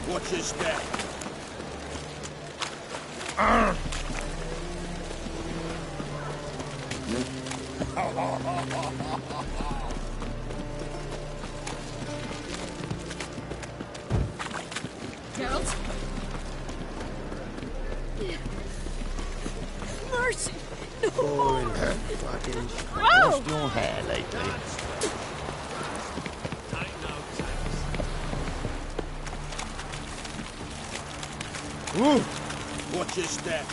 What's his step? Geralt? Mercy! Boring fucking... Oh! Lost your hair lately. Ooh. Watch your step.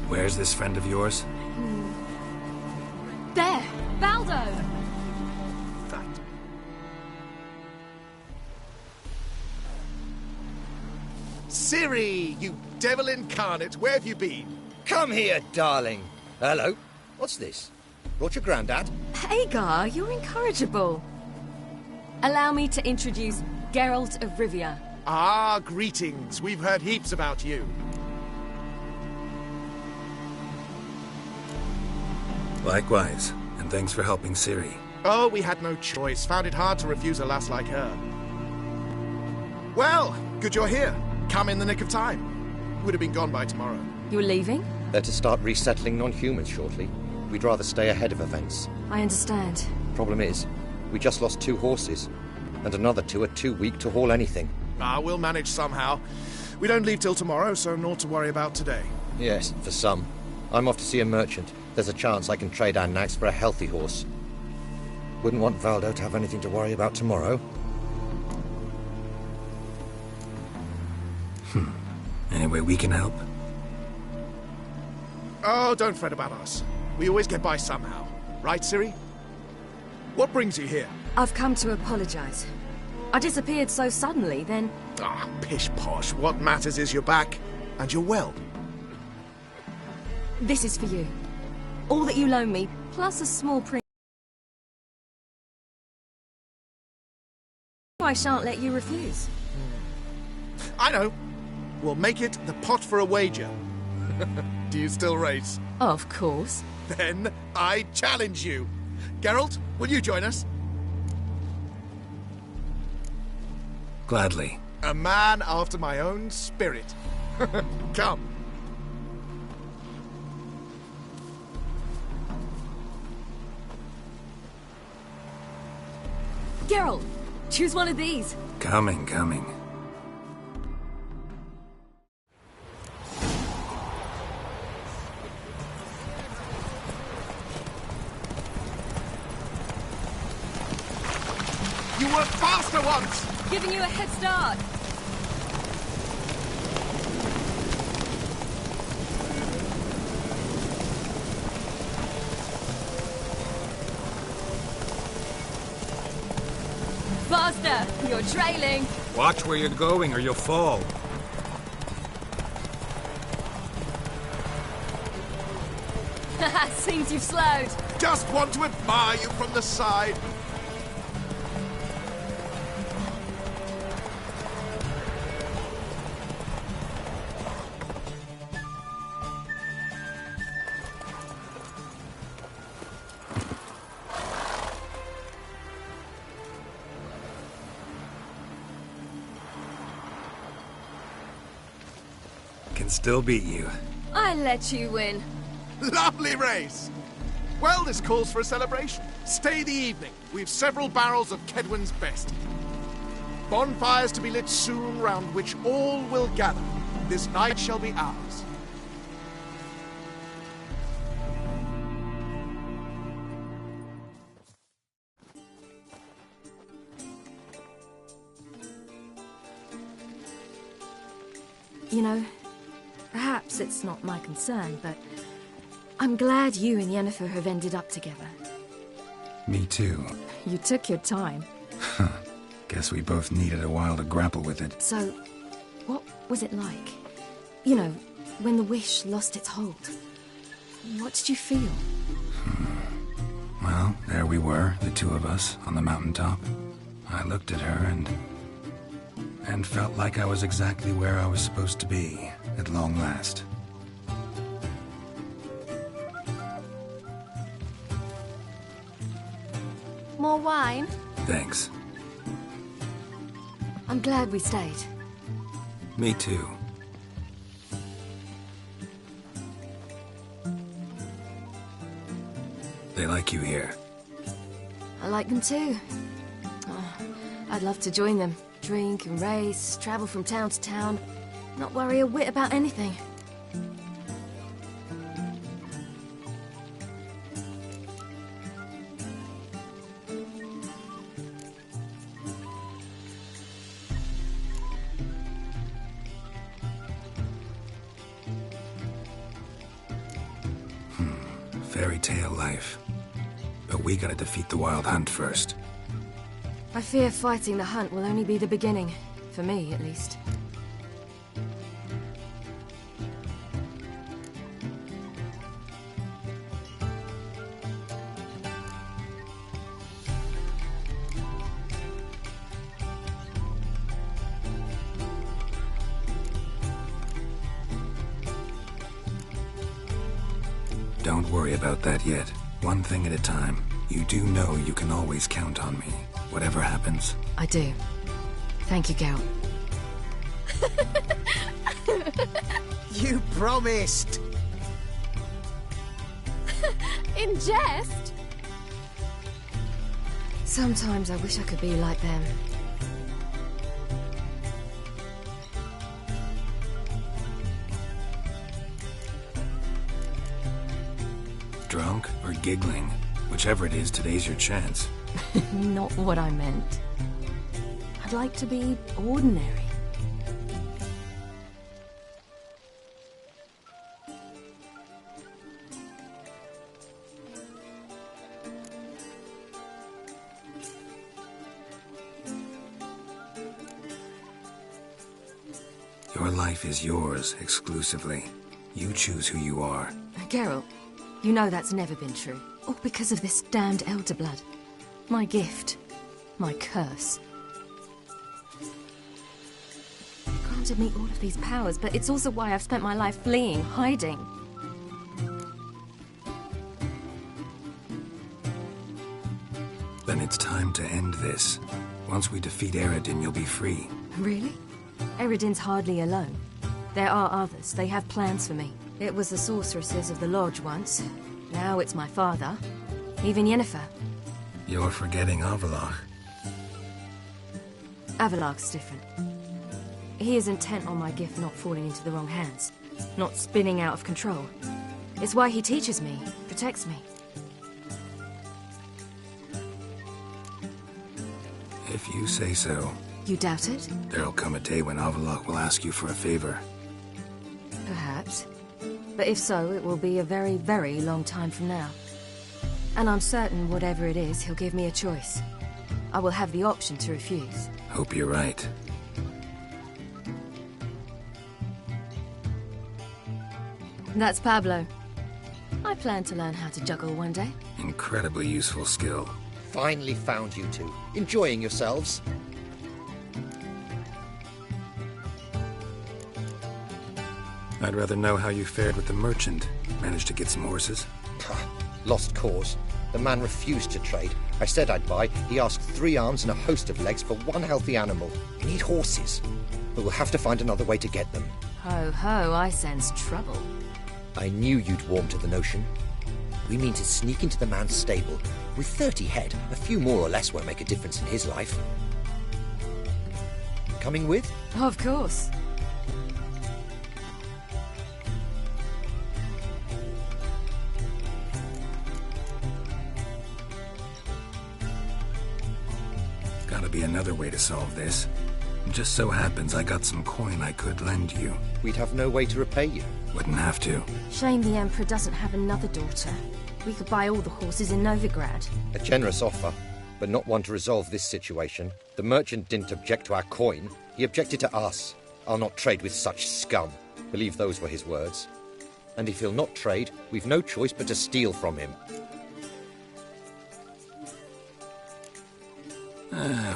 Where's this friend of yours? There! Valdo! Ciri, you devil incarnate, where have you been? Come here, darling. Hello. What's this? Brought your granddad? Hagar, you're incorrigible. Allow me to introduce Geralt of Rivia. Ah, greetings. We've heard heaps about you. Likewise, and thanks for helping Ciri. Oh, we had no choice. Found it hard to refuse a lass like her. Well, good you're here. Come in the nick of time. Would have been gone by tomorrow. You're leaving? They're to start resettling non-humans shortly. We'd rather stay ahead of events. I understand. Problem is, we just lost 2 horses, and another 2 are too weak to haul anything. Ah, we'll manage somehow. We don't leave till tomorrow, so naught to worry about today. Yes, for some. I'm off to see a merchant. there's a chance I can trade our nags for a healthy horse. Wouldn't want Valdo to have anything to worry about tomorrow. Any way we can help? Oh, don't fret about us. We always get by somehow. Right, Ciri? What brings you here? I've come to apologize. I disappeared so suddenly, then... Ah, pish-posh. What matters is you're back, and you're well. This is for you. All that you loan me, plus a small premium. I shan't let you refuse. I know. We'll make it the pot for a wager. Do you still race? Of course. Then I challenge you. Geralt, will you join us? Gladly. A man after my own spirit. Come. Geralt, choose one of these. Coming. You were faster once! Giving you a head start. Faster! You're trailing. Watch where you're going or you'll fall. Seems you've slowed. Just want to admire you from the side. Can still beat you. I let you win. Lovely race! Well, this calls for a celebration. Stay the evening. We've several barrels of Kedwen's best. Bonfires to be lit soon, round which all will gather. This night shall be ours. You know, perhaps it's not my concern, but I'm glad you and Yennefer have ended up together. Me too. You took your time. Guess we both needed a while to grapple with it. So, what was it like? You know, when the wish lost its hold. What did you feel? Well, there we were, the two of us, on the mountaintop. I looked at her and felt like I was exactly where I was supposed to be, at long last. More wine? Thanks. I'm glad we stayed. Me too. They like you here. I like them too. Oh, I'd love to join them. Drink and race, travel from town to town. Not worry a whit about anything. Fairy tale life. But we gotta defeat the Wild Hunt first. I fear fighting the hunt will only be the beginning. For me, at least. Don't worry about that yet. One thing at a time. You do know you can always count on me, whatever happens. I do. Thank you, Geralt. You promised! In jest? Sometimes I wish I could be like them. started giggling. Whichever it is, today's your chance. Not what I meant. I'd like to be ordinary. Your life is yours, exclusively. You choose who you are. Geralt, you know that's never been true. All because of this damned elder blood. My gift. My curse. It granted me all of these powers, but it's also why I've spent my life fleeing, hiding. Then it's time to end this. Once we defeat Eredin, you'll be free. Really? Eredin's hardly alone. There are others. They have plans for me. It was the sorceresses of the Lodge once. Now it's my father. Even Yennefer. You're forgetting Avallac'h. Avallac'h's different. He is intent on my gift not falling into the wrong hands. Not spinning out of control. It's why he teaches me, protects me. If you say so. You doubt it? There'll come a day when Avallac'h will ask you for a favor. Perhaps. But if so, it will be a very, very long time from now. And I'm certain whatever it is, he'll give me a choice. I will have the option to refuse. Hope you're right. That's Pablo. I plan to learn how to juggle one day. Incredibly useful skill. Finally found you two. Enjoying yourselves? I'd rather know how you fared with the merchant. Managed to get some horses? Lost cause. The man refused to trade. I said I'd buy. He asked 3 arms and a host of legs for 1 healthy animal. We need horses. But we'll have to find another way to get them. Ho ho, I sense trouble. I knew you'd warm to the notion. We mean to sneak into the man's stable. With 30 head, a few more or less won't make a difference in his life. Coming with? Of course. Gotta be another way to solve this. It just so happens I got some coin I could lend you. We'd have no way to repay you. Wouldn't have to. Shame the Emperor doesn't have another daughter. We could buy all the horses in Novigrad. A generous offer, but not one to resolve this situation. The merchant didn't object to our coin. He objected to us. I'll not trade with such scum. Believe those were his words. And if he'll not trade, we've no choice but to steal from him.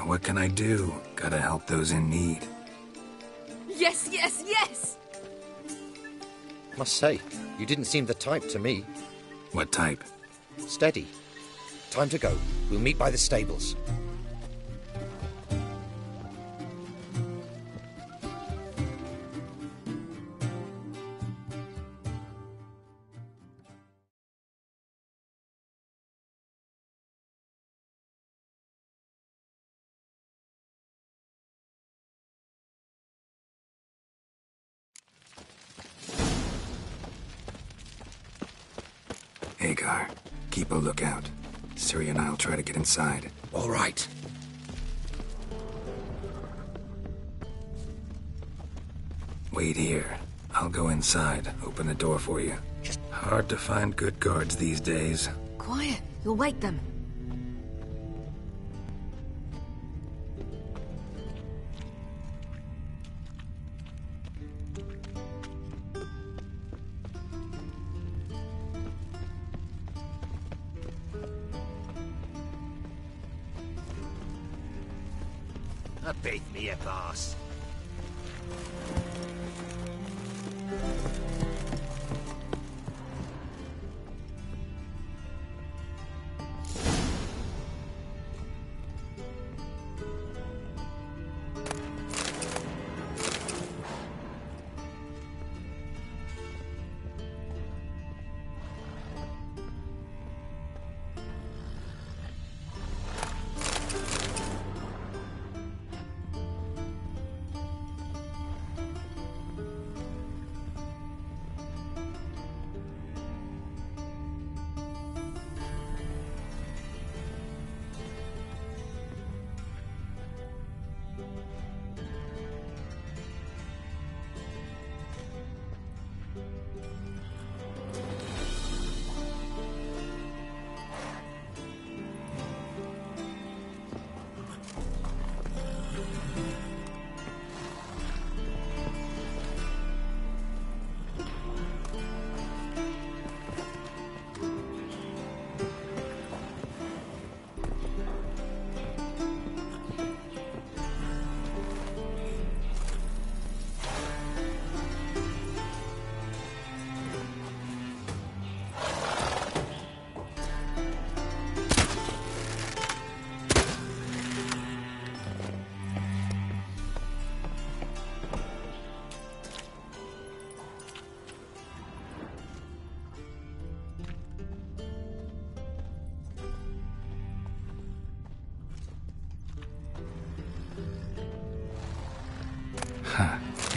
What can I do? Gotta help those in need. Yes, yes, yes! Must say, you didn't seem the type to me. What type? Steady. Time to go. We'll meet by the stables. Hagar, keep a lookout. Ciri and I'll try to get inside. All right. Wait here. I'll go inside, open the door for you. Hard to find good guards these days. Quiet, you'll wake them. Beat me a boss.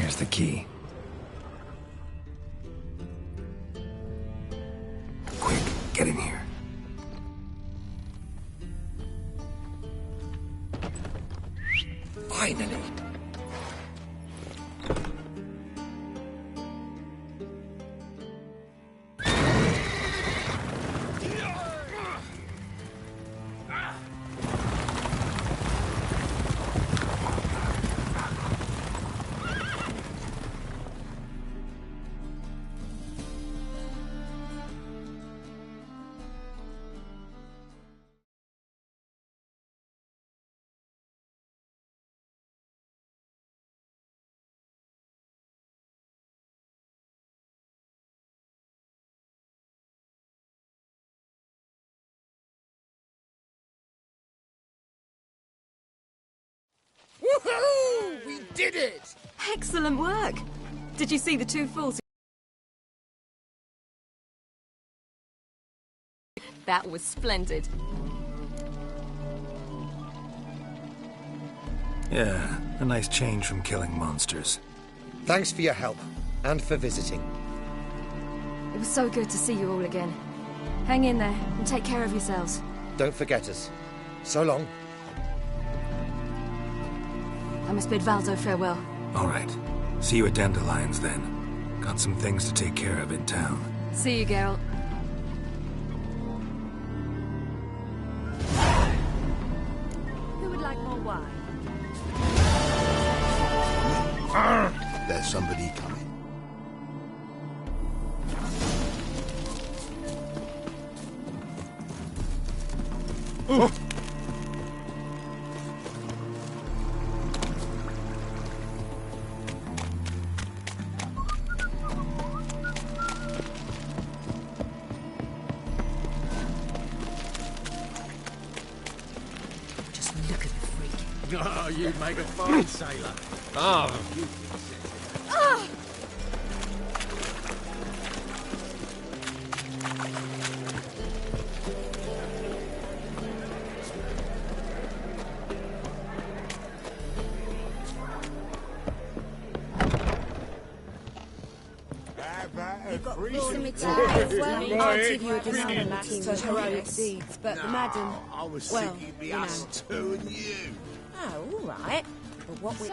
Here's the key. Quick, get in here. Finally! Woohoo! We did it! Excellent work! Did you see the two fools? That was splendid. Yeah, a nice change from killing monsters. Thanks for your help, and for visiting. It was so good to see you all again. Hang in there, and take care of yourselves. Don't forget us. So long. I must bid Valdo farewell. All right. See you at Dandelions, then. Got some things to take care of in town. See you, Geralt. Who would like more wine? There's somebody coming. Oh. Oh, you'd make a fine sailor. Oh. Ah! I'll give you a discount for heroic deeds, but the madam... I was well, thinking you the know. us two and you. Oh, all right. But what we...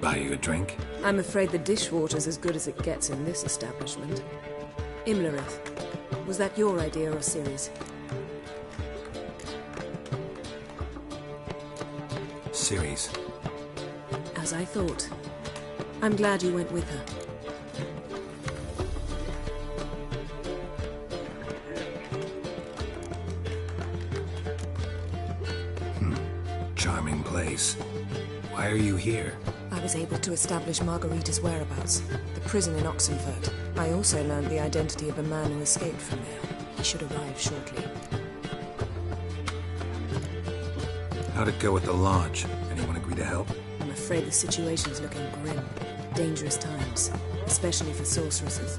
Buy you a drink? I'm afraid the dishwater's as good as it gets in this establishment. Imlerith, was that your idea or Ciri's? Ciri's. As I thought. I'm glad you went with her. Charming place. Why are you here? I was able to establish Margarita's whereabouts, the prison in Oxenfurt. I also learned the identity of a man who escaped from there. He should arrive shortly. How'd it go at the lodge? Anyone agree to help? I'm afraid the situation's looking grim. Dangerous times, especially for sorceresses.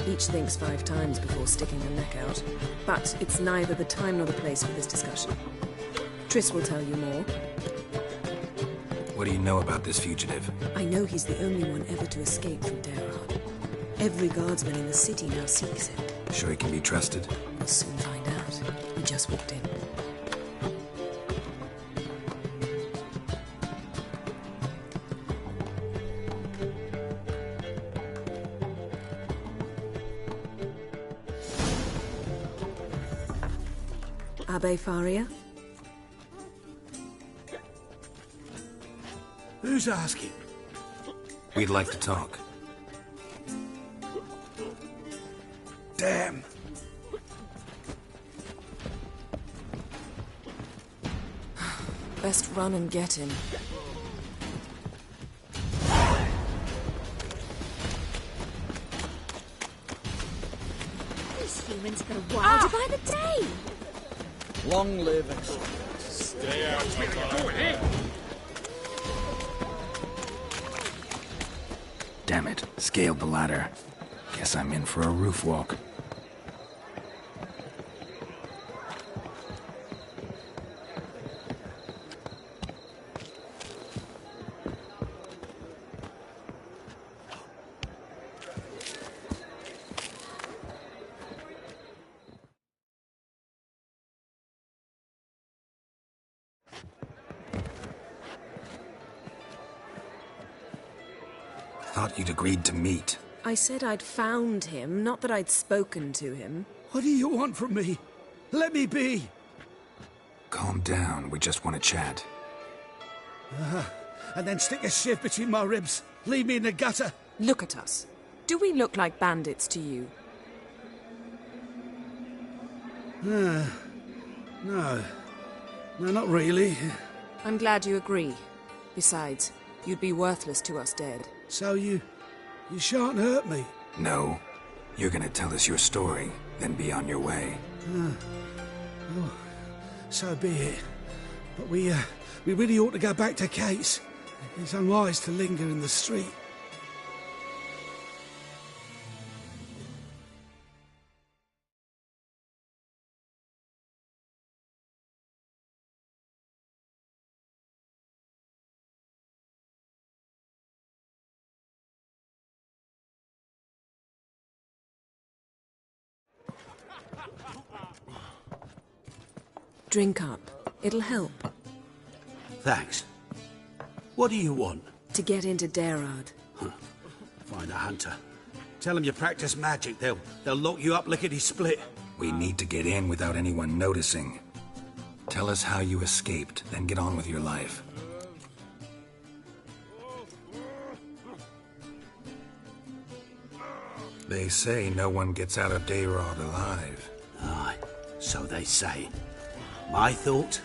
Each thinks 5 times before sticking their neck out. But it's neither the time nor the place for this discussion. Triss will tell you more. What do you know about this fugitive? I know he's the only one ever to escape from Derard. Every guardsman in the city now seeks him. Sure he can be trusted? We'll soon find out. He just walked in. Abbe Faria? Who's asking? We'd like to talk. Damn. Best run and get him. These humans go wilder by the day. Long live Excellence. Stay out of my it. Scaled the ladder. Guess I'm in for a roof walk. Thought you'd agreed to meet. I said I'd found him, not that I'd spoken to him. What do you want from me? Let me be! Calm down, we just want to chat. And then stick a shiv between my ribs. Leave me in the gutter. Look at us. Do we look like bandits to you? No. No, not really. I'm glad you agree. Besides, you'd be worthless to us dead. So you shan't hurt me? No. You're gonna tell us your story, then be on your way. Oh, so be it. But we really ought to go back to Kate's. It's unwise to linger in the street. Drink up. It'll help. Thanks. What do you want? To get into Derard. Find a hunter. Tell them you practice magic. They'll lock you up lickety-split. We need to get in without anyone noticing. Tell us how you escaped, then get on with your life. They say no one gets out of Derard alive. Aye, so they say. My thought?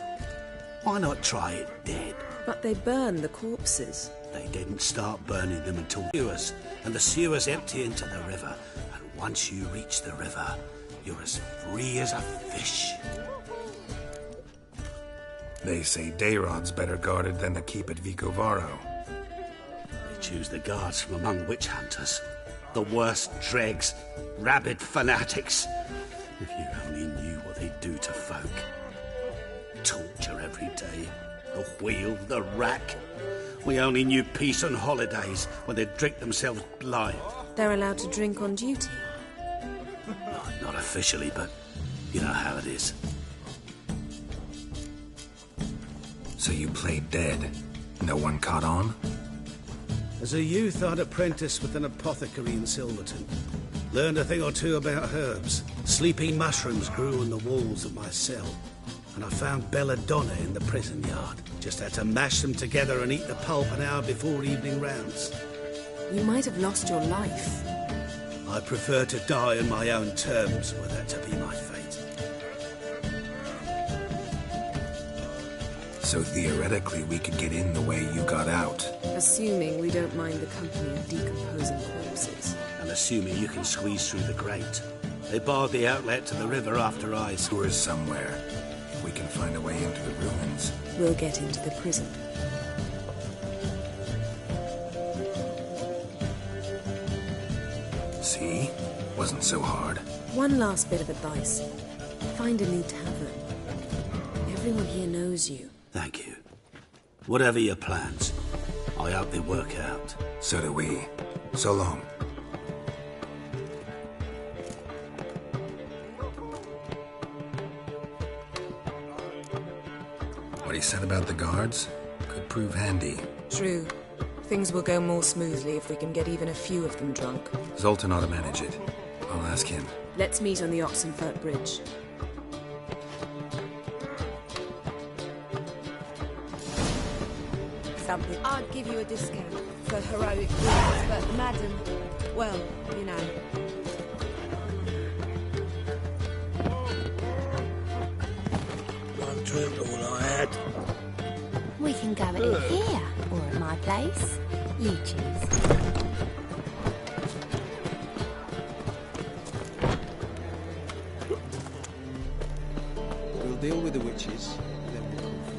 Why not try it dead? But they burn the corpses. They didn't start burning them until sewers, and the sewers empty into the river. And once you reach the river, you're as free as a fish. They say Derard's better guarded than the keep at Vicovaro. They choose the guards from among witch hunters. The worst dregs, rabid fanatics. If you only knew what they do to folk. Torture every day. The wheel, the rack. We only knew peace on holidays when they'd drink themselves blind. They're allowed to drink on duty? Not officially, but you know how it is. So you played dead? No one caught on? As a youth, I'd apprenticed with an apothecary in Silverton. Learned a thing or two about herbs. Sleeping mushrooms grew on the walls of my cell. And I found belladonna in the prison yard. Just had to mash them together and eat the pulp an hour before evening rounds. You might have lost your life. I prefer to die on my own terms, were that to be my fate. So theoretically, we could get in the way you got out. Assuming we don't mind the company of decomposing corpses. And assuming you can squeeze through the grate. They barred the outlet to the river after I... Sewers somewhere. If we can find a way into the ruins. We'll get into the prison. See? Wasn't so hard. One last bit of advice. Find a new tavern. Everyone here knows you. Thank you. Whatever your plans, I hope they work out. So do we. So long. What he said about the guards could prove handy. True. Things will go more smoothly if we can get even a few of them drunk. Zoltan ought to manage it. I'll ask him. Let's meet on the Oxenfurt Bridge. Something. I'd give you a discount for heroic deeds, but madam, well, you know. I've drunk all I had. We can go at it here, or at my place. You choose. We'll deal with the witches, then we'll go for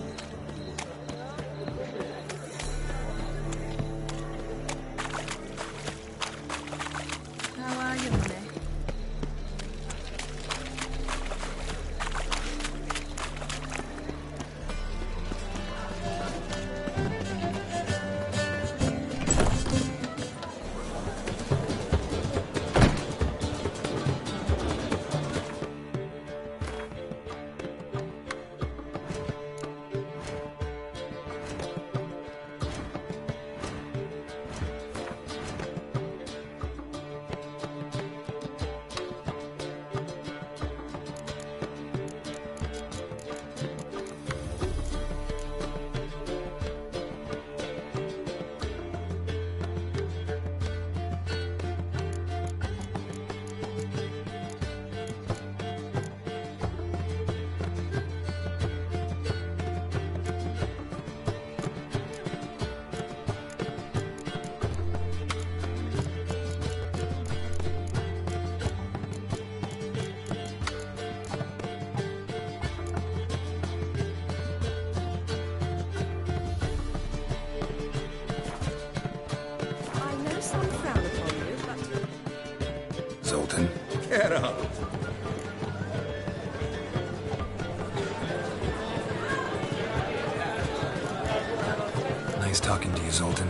talking to you, Zoltan.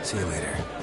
See you later.